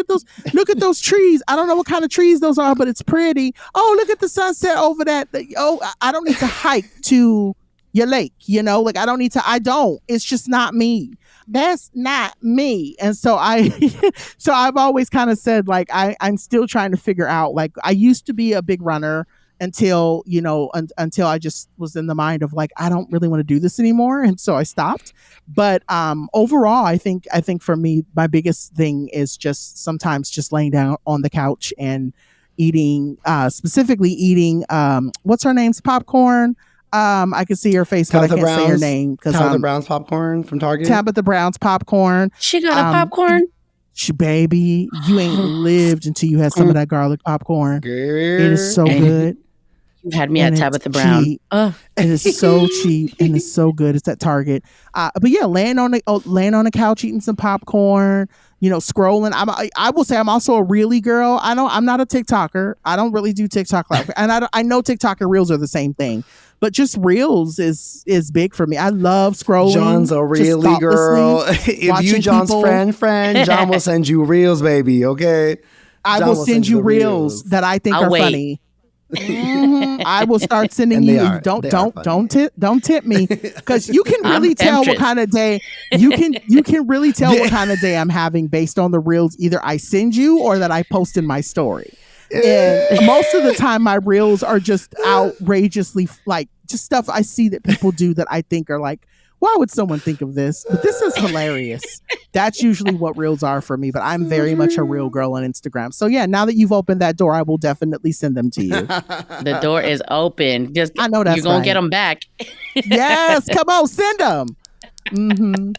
at those trees. I don't know what kind of trees those are, but it's pretty. Oh, look at the sunset over that. Oh, I don't need to hike to your lake. Like, I don't need to. I don't. It's just not me. That's not me. And so I've always kind of said, like, I'm still trying to figure out, like, I used to be a big runner until I just was in the mind of like, I don't really want to do this anymore. And so I stopped. But overall, I think for me, my biggest thing is just sometimes just laying down on the couch and specifically eating, what's her name's popcorn? I can see her face, but I can't say her name. Tabitha Brown's popcorn from Target. Tabitha Brown's popcorn. She got a popcorn? Baby, you ain't lived until you had some of that garlic popcorn. It is so good. You had me at Tabitha Brown. It is so cheap and it's so good. It's at Target. But yeah, laying on the couch eating some popcorn, scrolling. I will say I'm also a reely girl. I'm not a TikToker. I don't really do TikTok live, and I know TikTok and Reels are the same thing. But just Reels is big for me. I love scrolling. John's a really girl. If you John's friend, John will send you Reels, baby. Okay, I will send you Reels that I think are funny. I will start sending you. Don't tip me, because you can really tell what kind of day you can really tell what kind of day I'm having based on the Reels either I send you or that I post in my story. And most of the time my Reels are just outrageously like just stuff I see that people do that I think are like, why would someone think of this? But this is hilarious. That's usually what Reels are for me, but I'm very much a real girl on Instagram. So yeah, now that you've opened that door, I will definitely send them to you. The door is open. I know that's you're going to get them back. Yes, come on, send them. Mm-hmm.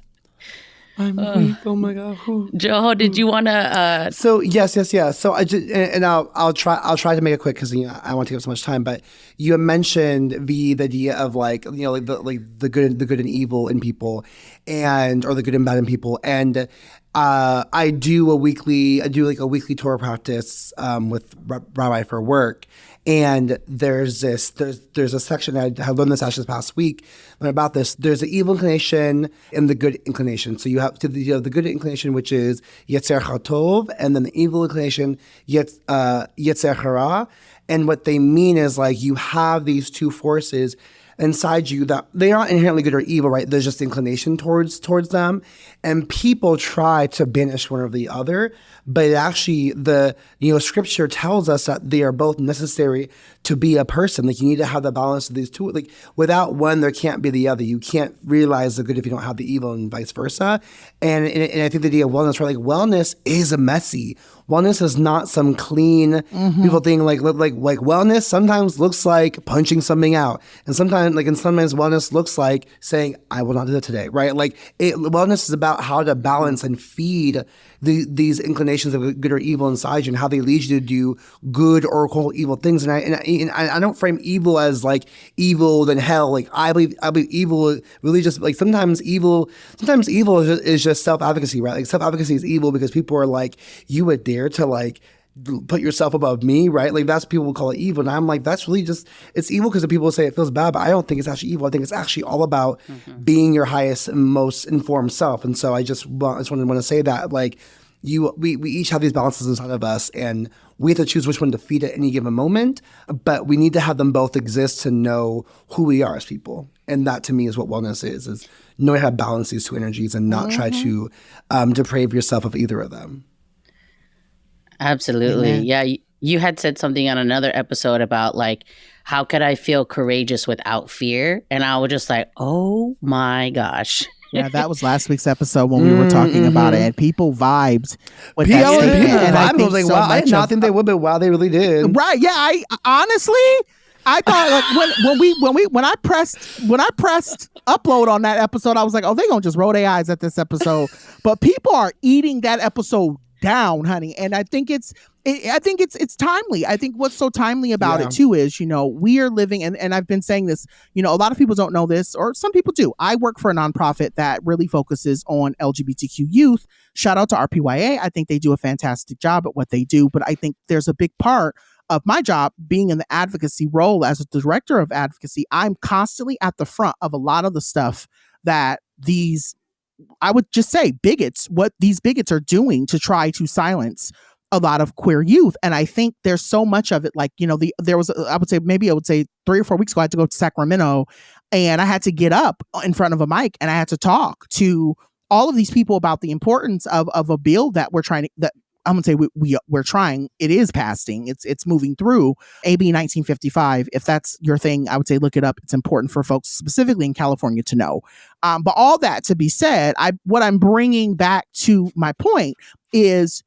I'm weak. Oh my God. Joho, did you want to? So yes. So I just I'll try to make it quick because I don't want to take up so much time. But you had mentioned the idea of like the good and evil in people, or the good and bad in people, and I do a weekly Torah practice with Rabbi for work. And there's a section, I learned this actually this past week, about this. There's the evil inclination and the good inclination. So you have the good inclination, which is Yetzer HaTov, and then the evil inclination, Yetzer Hara. And what they mean is like you have these two forces inside you that they aren't inherently good or evil, right? There's just inclination towards them. And people try to banish one or the other, but actually scripture tells us that they are both necessary to be a person. Like you need to have the balance of these two. Like without one, there can't be the other. You can't realize the good if you don't have the evil, and vice versa. And I think the idea of wellness, right? Like wellness is messy. Wellness is not some clean people thing. Like wellness sometimes looks like punching something out, and sometimes wellness looks like saying, "I will not do that today." Right? Wellness is about how to balance and feed these inclinations of good or evil inside you, and how they lead you to do good or evil things. And I don't frame evil as like evil than hell. Like I believe evil really just like sometimes evil is just self-advocacy, right? Like self-advocacy is evil because people are like, you would dare to like put yourself above me, right? Like that's people will call it evil. And I'm like, that's really just, it's evil because the people say it feels bad, but I don't think it's actually evil. I think it's actually all about being your highest and most informed self. And so I just want to say that like we each have these balances inside of us, and we have to choose which one to feed at any given moment, but we need to have them both exist to know who we are as people. And that to me is what wellness is knowing how to balance these two energies and not try to deprave yourself of either of them. Absolutely. Amen. Yeah. You had said something on another episode about like, how could I feel courageous without fear? And I was just like, oh my gosh. Yeah, that was last week's episode when we were talking about it, and people vibed with that statement. People And vibed. I was like, wow, I did not think they would, but wow, they really did. Right? Yeah, I honestly, I thought like when I pressed upload on that episode, I was like, oh, they gonna just roll their eyes at this episode. But people are eating that episode down, honey, and I think it's timely. I think what's so timely about it too is, we are living, and I've been saying this, a lot of people don't know this, or some people do. I work for a nonprofit that really focuses on LGBTQ youth. Shout out to RPYA. I think they do a fantastic job at what they do, but I think there's a big part of my job being in the advocacy role as a director of advocacy. I'm constantly at the front of a lot of the stuff that these, I would just say bigots, what these bigots are doing to try to silence a lot of queer youth. And I think there's so much of it. Like, there was, I would say 3 or 4 weeks ago, I had to go to Sacramento, and I had to get up in front of a mic, and I had to talk to all of these people about the importance of a bill that we're trying to, that I'm gonna say we're trying. It is passing. It's moving through AB 1955. If that's your thing, I would say look it up. It's important for folks specifically in California to know. But all that to be said, what I'm bringing back to my point is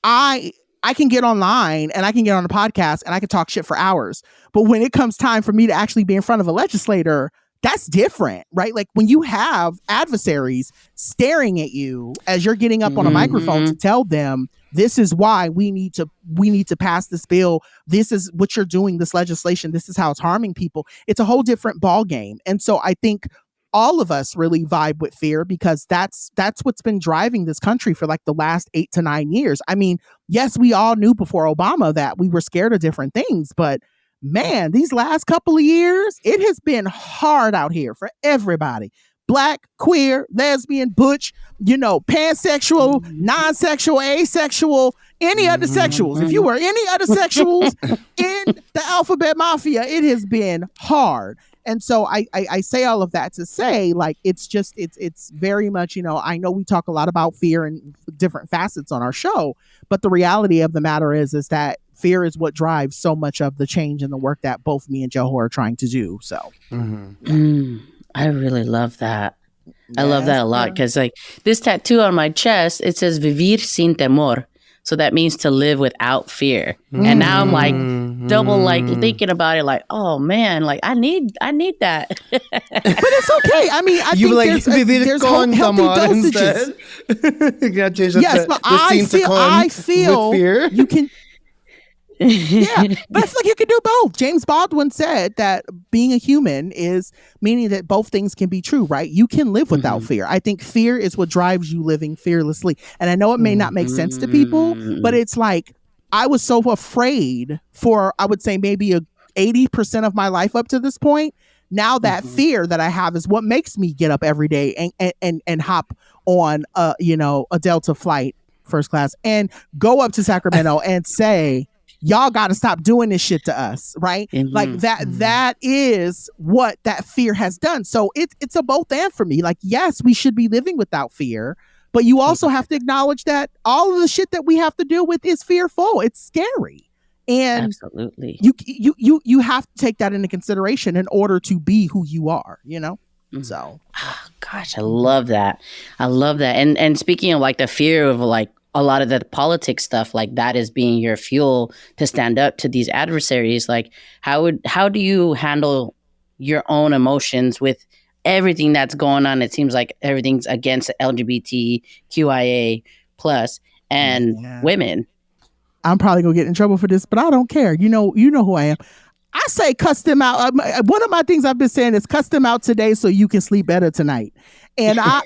I can get online and I can get on a podcast and I can talk shit for hours. But when it comes time for me to actually be in front of a legislator, that's different, right? Like when you have adversaries staring at you as you're getting up on a microphone to tell them, this is why we need to pass this bill. This is what you're doing, this legislation. This is how it's harming people. It's a whole different ball game. And so I think all of us really vibe with fear because that's what's been driving this country for like the last 8 to 9 years. I mean, yes, we all knew before Obama that we were scared of different things, but man, these last couple of years, it has been hard out here for everybody. Black, queer, lesbian, butch, pansexual, non-sexual, asexual, any other sexuals. If you were any other sexuals in the alphabet mafia, it has been hard. And so I say all of that to say, like, it's very much, I know we talk a lot about fear and different facets on our show, but the reality of the matter is that fear is what drives so much of the change in the work that both me and Joho are trying to do. So I really love that. I love that a lot because like this tattoo on my chest, it says vivir sin temor, So that means to live without fear. And now I'm like double like thinking about it like, oh man, like I need that. But it's okay. I mean, I You think like there's healthy dosages. You gotta change Yes, but I feel with fear. you can. Yeah, but I feel like you can do both. James Baldwin said that being a human is meaning that both things can be true, right? You can live without fear. I think fear is what drives you living fearlessly. And I know it may not make sense to people, but it's like I was so afraid for, I would say, maybe 80% of my life up to this point. Now that fear that I have is what makes me get up every day and hop on a Delta flight, first class, and go up to Sacramento and say, y'all got to stop doing this shit to us, right? Like that is what that fear has done. So it's a both and for me. Like, yes, we should be living without fear, but you also have to acknowledge that all of the shit that we have to deal with is fearful. It's scary. And absolutely, you have to take that into consideration in order to be who you are, So, oh, gosh, I love that. And speaking of like the fear of like a lot of the politics stuff, like that is being your fuel to stand up to these adversaries. Like how do you handle your own emotions with everything that's going on? It seems like everything's against LGBTQIA plus and women. I'm probably gonna get in trouble for this, but I don't care. You know who I am. I say cuss them out. One of my things I've been saying is cuss them out today so you can sleep better tonight. And I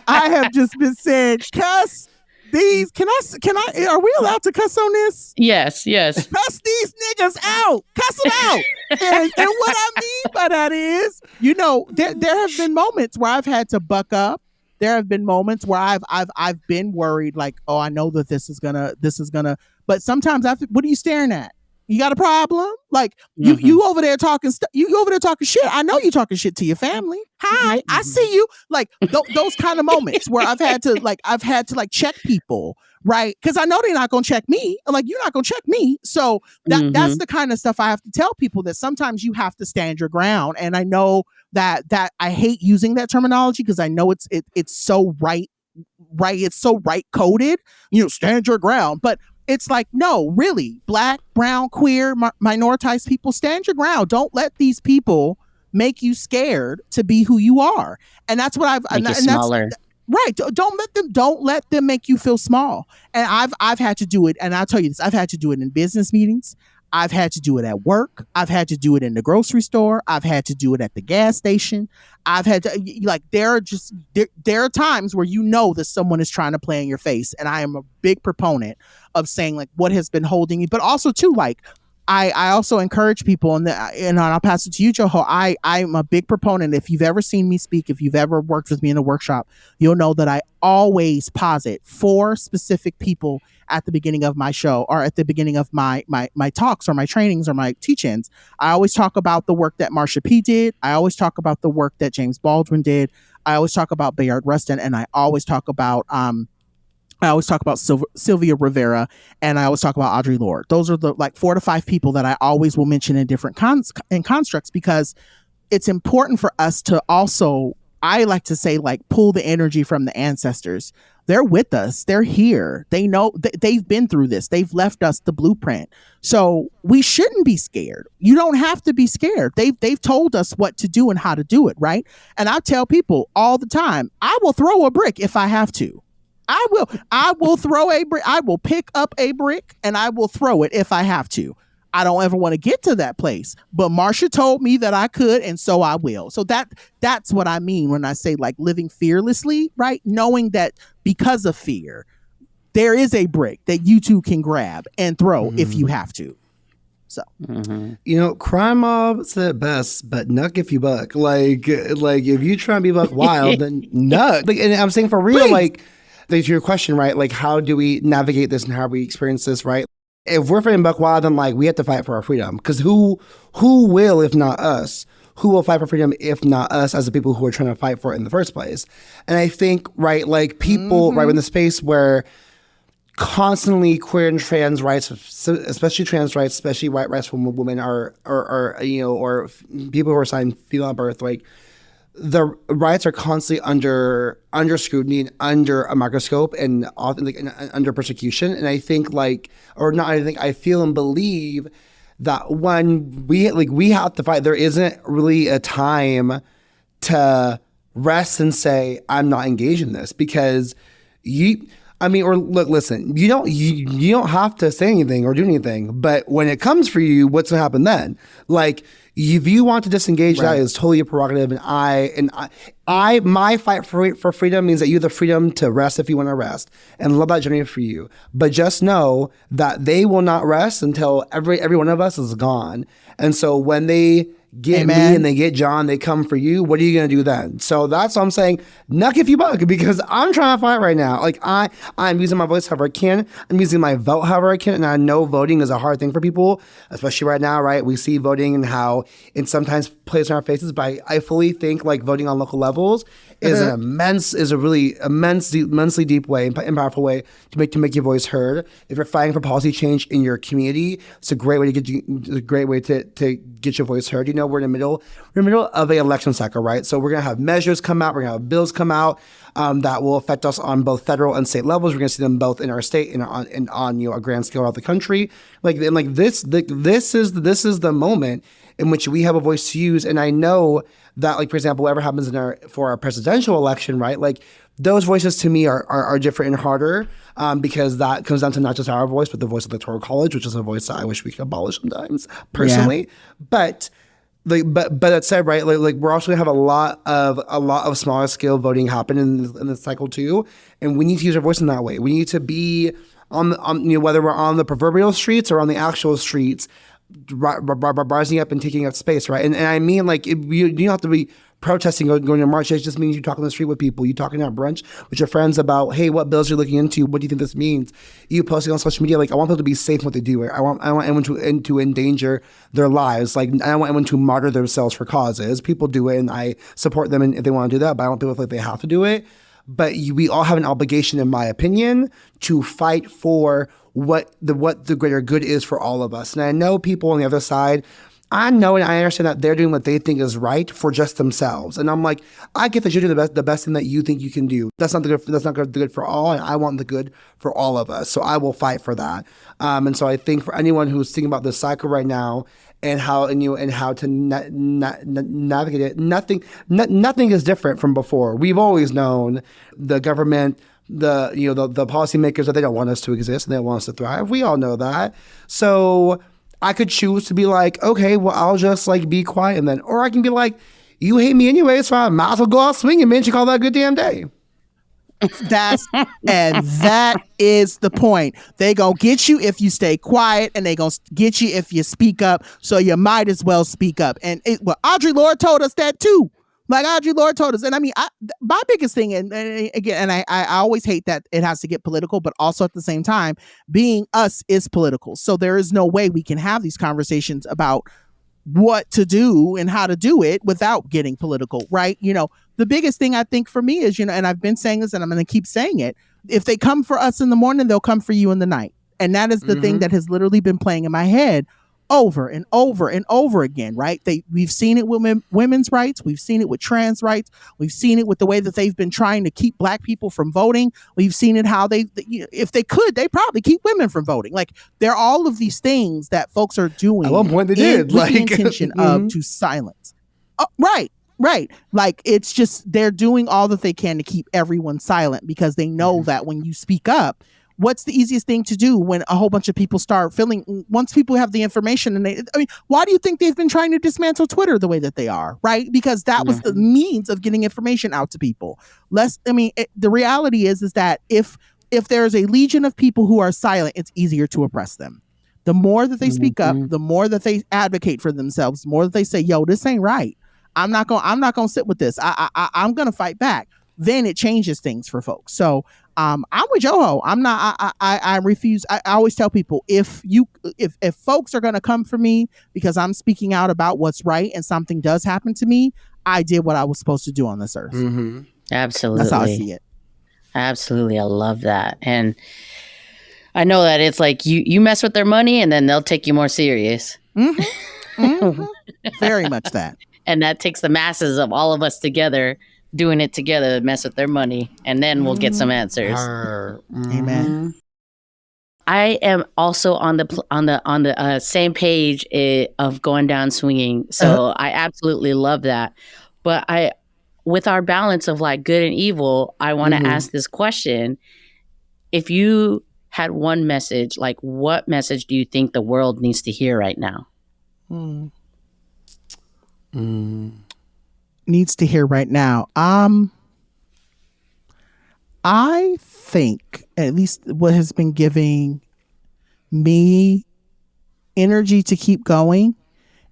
have just been saying, cuss these. Can I, are we allowed to cuss on this? Yes. Cuss these niggas out. Cuss them out. and what I mean by that is, there have been moments where I've had to buck up. There have been moments where I've been worried, like, oh, I know that this is gonna, but sometimes what are you staring at? You got a problem? Like you over there talking shit. I know you talking shit to your family. Hi, I see you. Like those kind of moments where I've had to check people, right? Because I know they're not gonna check me. Like you're not gonna check me. So that's the kind of stuff I have to tell people, that sometimes you have to stand your ground. And I know that I hate using that terminology because I know it's so right. It's so right coded. Stand your ground, but it's like, no, really, Black, brown, queer, minoritized people, stand your ground. Don't let these people make you scared to be who you are. And that's what make you smaller. Right. Don't let them make you feel small. And I've had to do it. And I'll tell you this, I've had to do it in business meetings. I've had to do it at work. I've had to do it in the grocery store. I've had to do it at the gas station. I've had to, like, there are times where that someone is trying to play in your face. And I am a big proponent of saying, like, what has been holding me, but also too, like, I also encourage people, and I'll pass it to you, Joho. I'm a big proponent. If you've ever seen me speak, if you've ever worked with me in a workshop, you'll know that I always posit 4 specific people at the beginning of my show, or at the beginning of my talks or my trainings or my teach-ins. I always talk about the work that Marsha P. did. I always talk about the work that James Baldwin did. I always talk about Bayard Rustin, and I always talk about Sylvia Rivera, and I always talk about Audre Lorde. Those are the 4 to 5 people that I always will mention in different constructs, because it's important for us to also, I like to say, like, pull the energy from the ancestors. They're with us. They're here. They know they've been through this. They've left us the blueprint. So we shouldn't be scared. You don't have to be scared. They've told us what to do and how to do it, right? And I tell people all the time, I will throw a brick if I have to. I will throw a brick. I will pick up a brick and I will throw it if I have to. I don't ever want to get to that place, but Marsha told me that I could, and so I will. So that's what I mean when I say, like, living fearlessly, right? Knowing that because of fear, there is a brick that you too can grab and throw if you have to. So, Crime Mob said best, but nuck if you buck. Like if you try and be buck wild, then nuck. Like, and I'm saying for real, like, to your question, right? Like, how do we navigate this and how we experience this, right? If we're fighting buck wild, then, like, we have to fight for our freedom. Because who will, if not us? Who will fight for freedom if not us, as the people who are trying to fight for it in the first place? And I think, right, like, people, right, in the space where constantly queer and trans rights, especially trans rights, especially white rights for women or people who are assigned female birth, like, the rights are constantly under scrutiny and under a microscope and often like under persecution. And I think I feel and believe that when we have to fight, there isn't really a time to rest and say, I'm not engaged in this, because listen, you don't have to say anything or do anything, but when it comes for you, what's gonna happen then? Like, if you want to disengage, that is totally a prerogative. And my fight for freedom means that you have the freedom to rest if you want to rest, and love that journey for you. But just know that they will not rest until every one of us is gone. And so when they get me and they get John, they come for you. What are you going to do then? So that's what I'm saying. Knuck if you buck, because I'm trying to fight right now. Like I'm using my voice however I can. I'm using my vote however I can. And I know voting is a hard thing for people, especially right now, right? We see voting and how it sometimes plays in our faces, but I fully think like voting on local levels is a really immensely deep way and powerful way to make your voice heard. If you're fighting for policy change in your community, it's a great way to get your voice heard. You know, we're in the middle of an election cycle, right? So we're gonna have measures come out, we're gonna have bills come out that will affect us on both federal and state levels. We're gonna see them both in our state and on a grand scale throughout the country. This is the moment in which we have a voice to use. And I know that, like, for example, whatever happens for our presidential election, right? Like, those voices to me are different and harder because that comes down to not just our voice, but the voice of the Electoral College, which is a voice that I wish we could abolish sometimes, personally. Yeah. But that said, right, like we're also gonna have a lot of smaller scale voting happen in this cycle too, and we need to use our voice in that way. We need to be on whether we're on the proverbial streets or on the actual streets, rising up and taking up space, right? And I mean, like, you don't have to be protesting or going to march. It just means you talk on the street with people. You talking at brunch with your friends about, hey, what bills you're looking into? What do you think this means? You posting on social media. Like, I want people to be safe in what they do. I want anyone to endanger their lives. Like, I don't want anyone to martyr themselves for causes. People do it, and I support them if they want to do that. But I don't feel like they have to do it. But we all have an obligation, in my opinion, to fight for what the greater good is for all of us. And I know people on the other side, I know and I understand that they're doing what they think is right for just themselves. And I'm like, I get that you're doing the best thing that you think you can do. That's not the good for all, and I want the good for all of us. So I will fight for that. And so I think for anyone who's thinking about this cycle right now and how to navigate it, nothing is different from before. We've always known the government, the policymakers, that they don't want us to exist and they don't want us to thrive. We all know that. So I could choose to be like, okay, well, I'll just like be quiet, and then, or I can be like, you hate me anyway, so I might as well go out swinging, man. You call that a good damn day. That is the point. They gonna get you if you stay quiet, and they gonna get you if you speak up. So you might as well speak up. And Audre Lorde told us that too. Like, Audre Lorde told us. And I mean, my biggest thing, and again, and I always hate that it has to get political, but also at the same time, being us is political. So there is no way we can have these conversations about what to do and how to do it without getting political, right? You know, the biggest thing I think for me is, and I've been saying this and I'm going to keep saying it, if they come for us in the morning, they'll come for you in the night. And that is the thing that has literally been playing in my head over and over and over again, right? We've seen it with women's rights. We've seen it with trans rights. We've seen it with the way that they've been trying to keep Black people from voting. We've seen it how if they could, they probably keep women from voting. Like, there are all of these things that folks are doing. At one point they did. With the intention of to silence. Right. Like, it's just, they're doing all that they can to keep everyone silent because they know that when you speak up, what's the easiest thing to do when a whole bunch of people start feeling, once people have the information why do you think they've been trying to dismantle Twitter the way that they are, right? Because that was the means of getting information out to people. The reality is that if there's a legion of people who are silent, it's easier to oppress them. The more that they speak up, the more that they advocate for themselves, the more that they say, yo, this ain't right. I'm not gonna sit with this. I'm gonna fight back. Then it changes things for folks. So I'm with Joho. I refuse. I always tell people, if folks are going to come for me because I'm speaking out about what's right and something does happen to me, I did what I was supposed to do on this earth. Mm-hmm. Absolutely. That's how I see it. Absolutely. I love that. And I know that it's like you mess with their money and then they'll take you more serious. Mm-hmm. Mm-hmm. Very much that. And that takes the masses of all of us together, doing it together to mess with their money. And then we'll get some answers. Amen. I am also on the same page of going down swinging. So I absolutely love that. But with our balance of like good and evil, I want to ask this question. If you had one message, like what message do you think the world needs to hear right now? Needs to hear right now. I think at least what has been giving me energy to keep going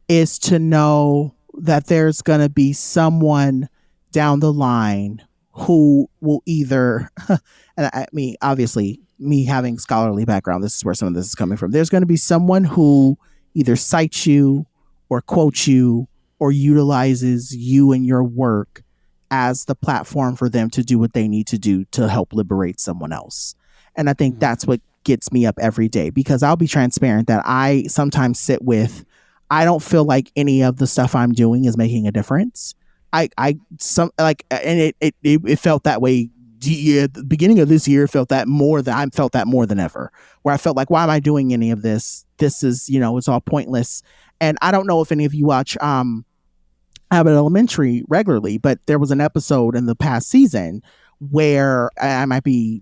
is to know that there's going to be someone down the line who will either, and I mean, obviously, me having scholarly background, this is where some of this is coming from. There's going to be someone who either cites you or quotes you or utilizes you and your work as the platform for them to do what they need to do to help liberate someone else. And I think that's what gets me up every day, because I'll be transparent that I sometimes sit with, I don't feel like any of the stuff I'm doing is making a difference. And it felt that way. At the beginning of this year, I felt that more than ever, where I felt like, why am I doing any of this? This is, it's all pointless. And I don't know if any of you watch Abbott Elementary regularly, but there was an episode in the past season where I might be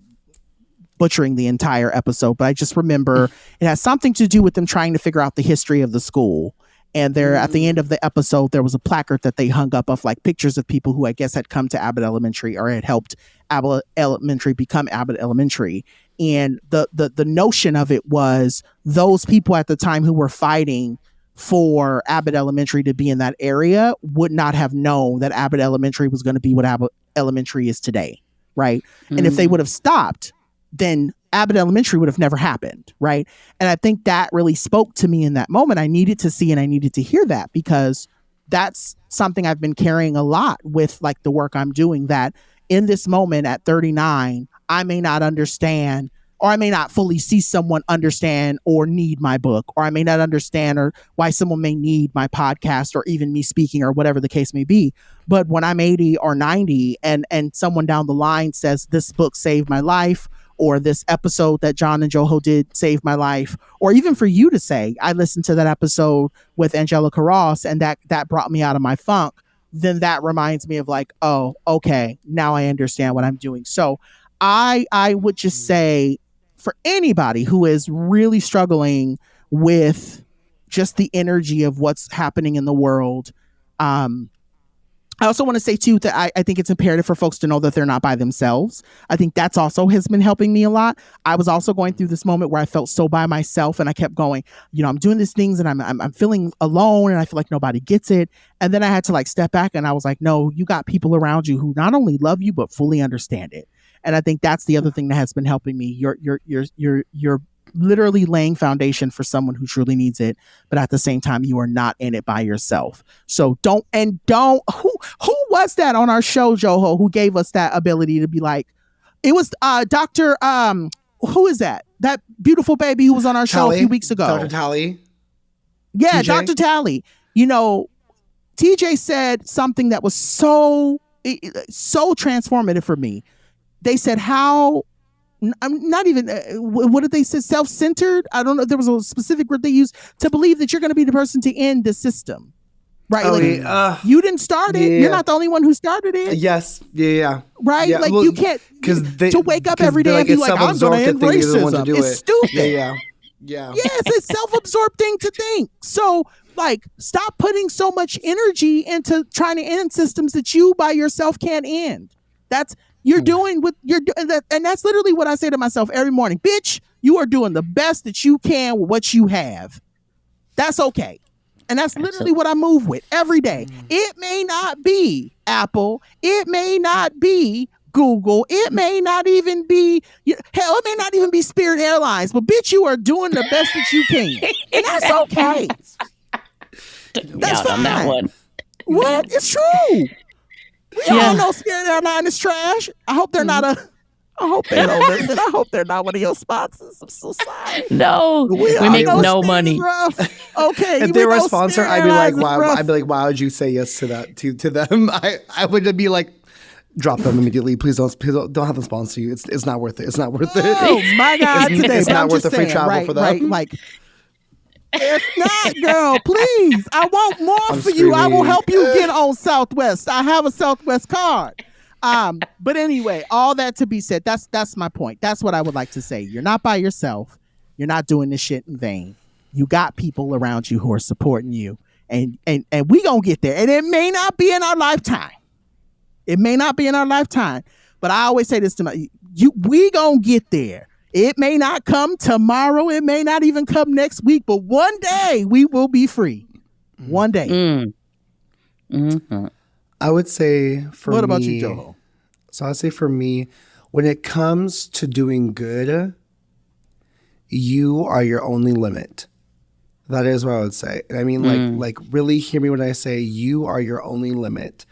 butchering the entire episode, but I just remember it has something to do with them trying to figure out the history of the school. And there, at the end of the episode, there was a placard that they hung up of like pictures of people who I guess had come to Abbott Elementary or had helped Abbott Elementary become Abbott Elementary. And the notion of it was those people at the time who were fighting for Abbott Elementary to be in that area would not have known that Abbott Elementary was going to be what Abbott Elementary is today, right? And if they would have stopped, then Abbott Elementary would have never happened, right? And I think that really spoke to me in that moment. I needed to see and I needed to hear that, because that's something I've been carrying a lot with like the work I'm doing, that in this moment at 39, I may not understand, or I may not fully see someone understand or need my book, or I may not understand or why someone may need my podcast or even me speaking or whatever the case may be. But when I'm 80 or 90 and someone down the line says this book saved my life, or this episode that Jon and Joho did saved my life, or even for you to say, I listened to that episode with Angelica Ross and that brought me out of my funk, then that reminds me of like, oh, okay, now I understand what I'm doing. So I would just say, for anybody who is really struggling with just the energy of what's happening in the world, I also want to say too that I think it's imperative for folks to know that they're not by themselves. I think that's also has been helping me a lot. I was also going through this moment where I felt so by myself, and I kept going, I'm doing these things and I'm feeling alone and I feel like nobody gets it. And then I had to like step back and I was like, no, you got people around you who not only love you, but fully understand it. And I think that's the other thing that has been helping me. You're literally laying foundation for someone who truly needs it, but at the same time, you are not in it by yourself. So don't. Who was that on our show, Joho, who gave us that ability to be like, it was Dr. Who is that? That beautiful baby who was on our show a few weeks ago. Dr. Tally. Yeah, TJ? Dr. Tally. TJ said something that was so transformative for me. They said how, I'm not even, what did they say? Self-centered? I don't know. There was a specific word they used, to believe that you're going to be the person to end the system. Right? You didn't start it. Yeah. You're not the only one who started it. Yes. Yeah. Right? Yeah. Like, you can't, to wake up every day and be like, I'm going to end racism. It's stupid. Yeah. It's a self-absorbed thing to think. So, like, stop putting so much energy into trying to end systems that you by yourself can't end. You're doing what you're doing, and that's literally what I say to myself every morning. Bitch, you are doing the best that you can with what you have. That's okay. And that's literally what I move with every day. It may not be Apple. It may not be Google. It may not even be, hell, it may not even be Spirit Airlines. But bitch, you are doing the best that you can. And that's okay. That's fine. On that one. What? It's true. We all know Spirit Airlines is trash. I hope they're not I hope they don't listen. I hope they're not one of your sponsors. I'm so sorry. No, we make no money. Okay, if they were a sponsor, I'd be like, "Why?" I'd be like, "Why would you say yes to that to them?" I would be like, "Drop them immediately, please don't have them sponsor you. It's not worth it. It's not worth it." Oh my God, it's not worth the free travel for them. Right, like. If not, girl, please. I want more I'm for you. I will screaming. help you get on Southwest. I have a Southwest card. But anyway, all that to be said, that's my point. That's what I would like to say. You're not by yourself. You're not doing this shit in vain. You got people around you who are supporting you. And we gonna get there. And it may not be in our lifetime. It may not be in our lifetime. But I always say this to we gonna get there. It may not come tomorrow. It may not even come next week. But one day we will be free. One day. Mm-hmm. I would say for me. What about you, Joho? So I'd say for me, when it comes to doing good, you are your only limit. That is what I would say. And I mean, like really hear me when I say you are your only limit.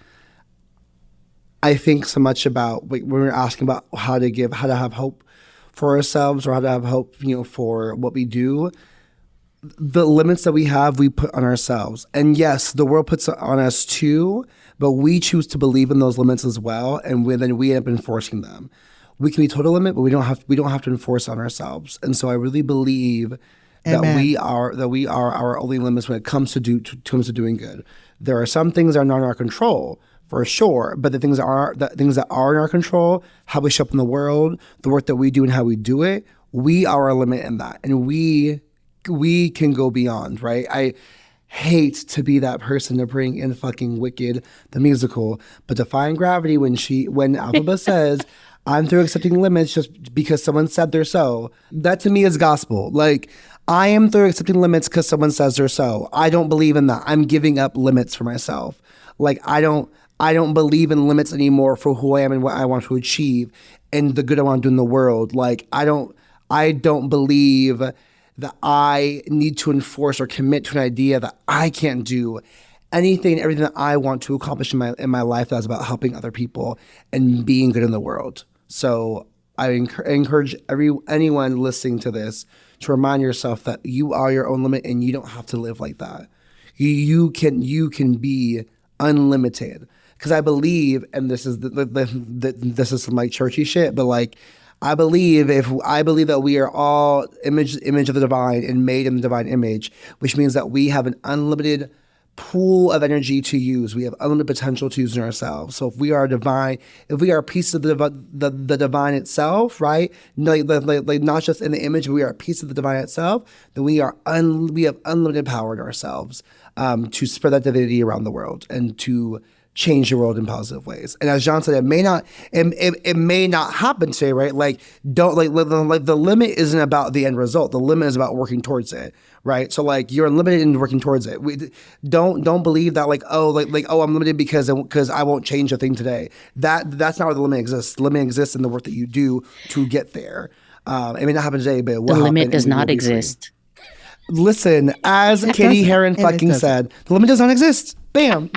I think so much about when we're asking about how to have hope for ourselves or how to have hope, for what we do. The limits that we have, we put on ourselves. And yes, the world puts it on us too, but we choose to believe in those limits as well, and then we end up enforcing them. We can be told a limit, but we don't have to enforce on ourselves. And so I really believe that we are our only limits when it comes to doing good. There are some things that are not in our control, for sure, but the things that are in our control, how we show up in the world, the work that we do and how we do it, we are our limit in that, and we can go beyond, right? I hate to be that person to bring in fucking Wicked, the musical, but Defying Gravity, when Alphaba says, "I'm through accepting limits just because someone said they're so," that to me is gospel. Like, I am through accepting limits because someone says they're so. I don't believe in that. I'm giving up limits for myself. Like, I don't believe in limits anymore for who I am and what I want to achieve and the good I want to do in the world. Like, I don't believe that I need to enforce or commit to an idea that I can't do anything and everything that I want to accomplish in my life that's about helping other people and being good in the world. So I encourage anyone listening to this to remind yourself that you are your own limit and you don't have to live like that. You can be unlimited. Because I believe, and this is this is some like churchy shit, but like I believe that we are all image of the divine and made in the divine image, which means that we have an unlimited pool of energy to use. We have unlimited potential to use in ourselves. So if we are divine, if we are a piece of the divine itself, right? Like not just in the image, but we are a piece of the divine itself, then we have unlimited power in ourselves to spread that divinity around the world and to change the world in positive ways. And as John said, it may not happen today, right? Like, don't the limit isn't about the end result. The limit is about working towards it, right? So like you're limited in working towards it. We don't believe that I'm limited because I won't change a thing today. That's not where the limit exists. The limit exists in the work that you do to get there. It may not happen today, but it will the limit happen does not exist. Listen, as Katie Heron fucking said, the limit does not exist. Bam.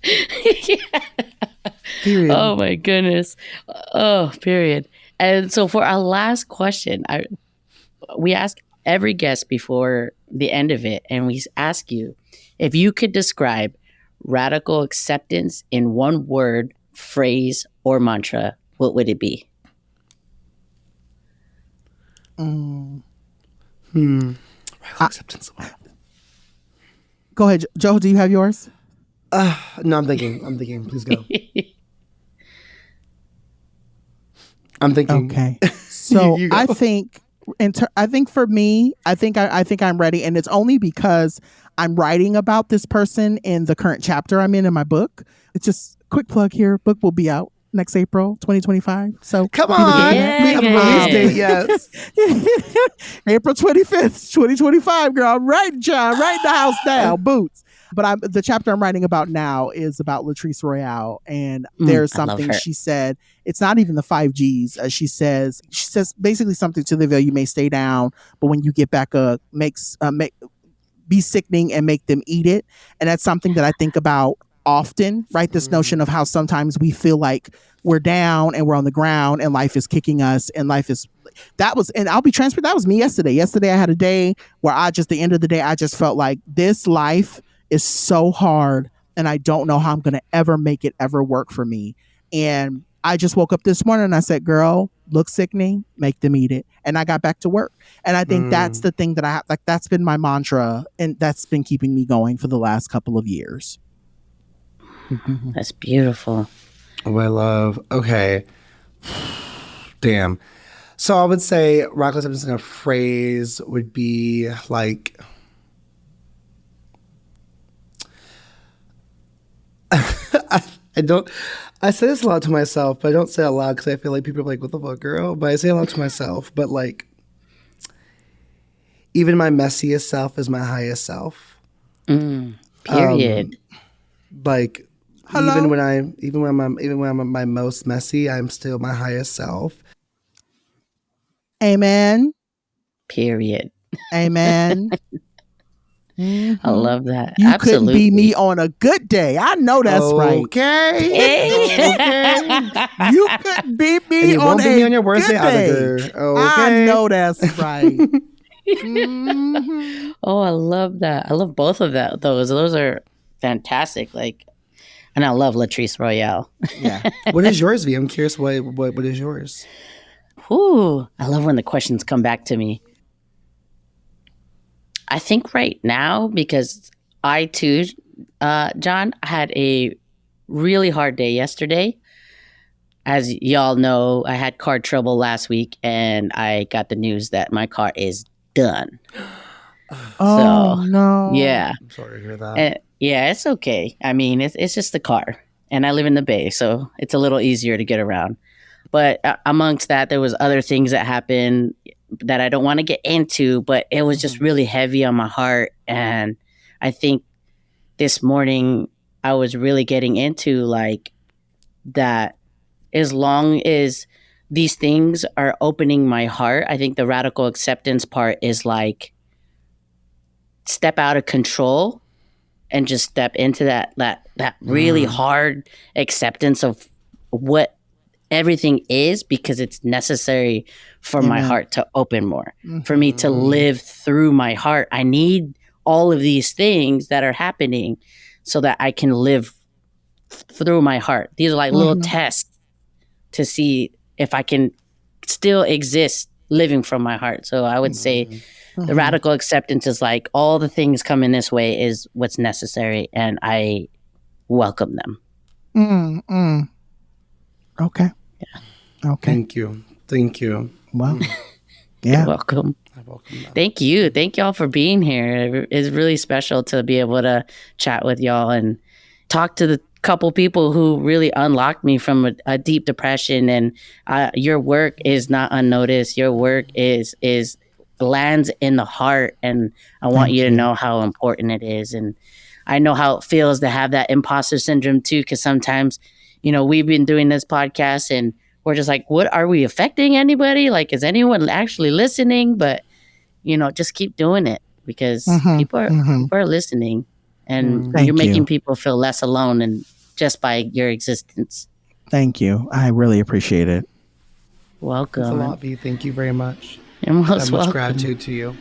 Yeah. Period. Oh my goodness. Oh, period. And so for our last question, we ask every guest before the end of it, and we ask you if you could describe radical acceptance in one word, phrase, or mantra, what would it be? Radical acceptance. Go ahead, Joe. Do you have yours? No, I'm thinking. Please go. I'm thinking. Okay. So You go. I think for me, I think I'm ready, and it's only because I'm writing about this person in the current chapter I'm in my book. It's just quick plug here. Book will be out next April 2025. So Come on, Yeah. we have a release date. Yes. April 25th, 2025, girl. Right, John. Right in the house now. Boots. But the chapter I'm writing about now is about Latrice Royale, and there's I love something her. she said. It's not even the 5Gs. She says basically something to the veil. You may stay down, but when you get back up, be sickening and make them eat it. And that's something that I think about often, right? This notion of how sometimes we feel like we're down and we're on the ground and life is kicking us and and I'll be transparent, that was me yesterday. Yesterday I had a day where the end of the day, I just felt like this life is so hard and I don't know how I'm going to ever make it ever work for me. And I just woke up this morning and I said, girl, look sickening, make them eat it. And I got back to work. And I think that's the thing that I have, like, that's been my mantra. And that's been keeping me going for the last couple of years. That's beautiful. Oh, I love. Okay. Damn. So I would say radical acceptance in a phrase would be like, I say this a lot to myself, but I don't say it loud because I feel like people are like, what the fuck, girl? But I say it a lot to myself. But like, even my messiest self is my highest self. Period. Like, Hello? even when I'm at my most messy, I'm still my highest self. Amen. Period. Amen. I love that. You Absolutely. couldn't be me on a good day. I know that's right. Okay. You couldn't be me And you on won't be a me on your worst good day day. either. Okay. I know that's right. Oh, I love that. I love both of that. Those are fantastic. Like, and I love Latrice Royale. Yeah. What is yours, V? I'm curious. What is yours? Ooh, I love when the questions come back to me. I think right now, because I too, John, had a really hard day yesterday. As y'all know, I had car trouble last week and I got the news that my car is done. Oh, no. Yeah. I'm sorry to hear that. And, yeah, it's okay. I mean, it's just the car. And I live in the Bay, so it's a little easier to get around. But amongst that, there was other things that happened that I don't want to get into, but it was just really heavy on my heart. And I think this morning I was really getting into like that as long as these things are opening my heart, I think the radical acceptance part is like step out of control and just step into that really hard acceptance of what everything is, because it's necessary for my heart to open more, for me to live through my heart. I need all of these things that are happening so that I can live through my heart. These are like little tests to see if I can still exist living from my heart. So I would say the radical acceptance is like all the things coming this way is what's necessary, and I welcome them. Okay. Yeah. Okay. Thank you. Wow. You're Yeah. welcome. I welcome that. Thank you. Thank y'all for being here. It's really special to be able to chat with y'all and talk to the couple people who really unlocked me from a deep depression. And your work is not unnoticed. Your work is lands in the heart. And I want you to know how important it is. And I know how it feels to have that imposter syndrome too, because sometimes, you know, we've been doing this podcast and we're just like, what, are we affecting anybody? Like, is anyone actually listening? But, you know, just keep doing it, because people are listening, and you're making people feel less alone, and just by your existence. Thank you. I really appreciate it. Welcome. Thanks a lot, V. Thank you very much. You're most I have much welcome. gratitude to you.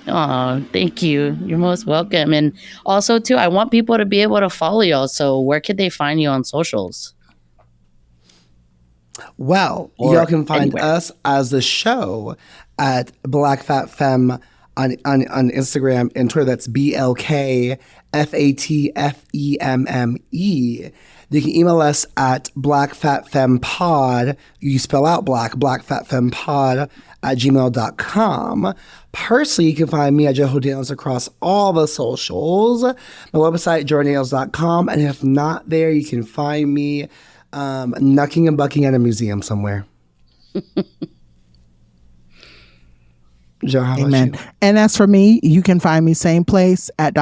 Oh, thank you. You're most welcome. And also, too, I want people to be able to follow y'all. So where could they find you on socials? Well, Or y'all can find anywhere. us as the show at Black Fat Femme on Instagram and Twitter. That's BLKFATFEMME. You can email us at blackfatfemmepod. You spell out blackfatfemmepod at gmail.com. Personally, you can find me at Joho Daniels across all the socials. My website, johodaniels.com. And if not there, you can find me knucking and bucking at a museum somewhere. Joe, how about you? And as for me, you can find me same place at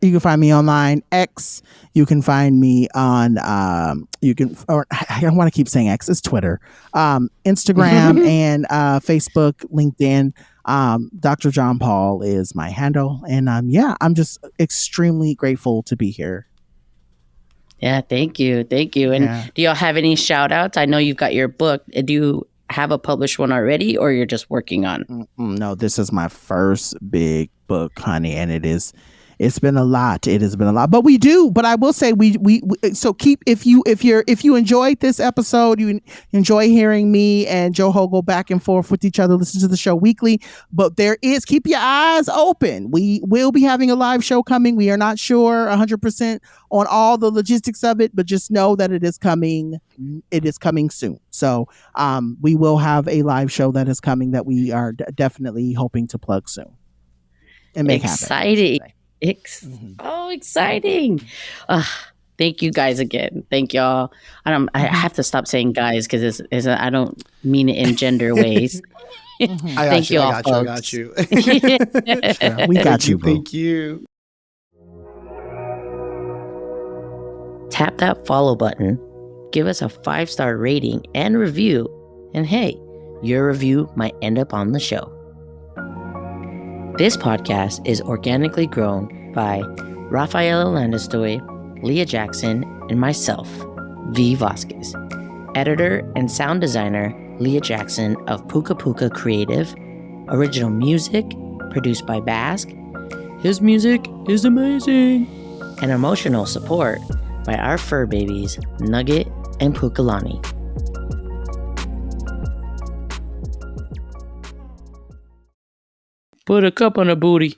you can find me online, X. You can find me on I don't want to keep saying X, it's Twitter, Instagram and Facebook, LinkedIn. Dr. Jon Paul is my handle. And I'm just extremely grateful to be here. Yeah, thank you. Thank you. And do y'all have any shout outs? I know you've got your book. Do you have a published one already, or you're just working on? No, this is my first big book, honey, and it's been a lot. It has been a lot, but I will say we so keep, if you enjoyed this episode, you enjoy hearing me and Joho go back and forth with each other, listen to the show weekly, but keep your eyes open. We will be having a live show coming. We are not sure 100% on all the logistics of it, but just know that it is coming. It is coming soon. So we will have a live show that is coming that we are definitely hoping to plug soon and make exciting. happen. Oh, exciting. Thank you guys again. Thank y'all. I have to stop saying guys because I don't mean it in gender ways. Thank you all, I got you. We got you. Thank you. Tap that follow button, give us a 5-star rating and review, and hey, your review might end up on the show. This podcast is organically grown by Rafaela Landestoy, Leah Jackson, and myself, V. Vasquez. Editor and sound designer, Leah Jackson of Puka Puka Creative. Original music, produced by Basque. His music is amazing. And emotional support by our fur babies, Nugget and Pukalani. Put a cup on a booty.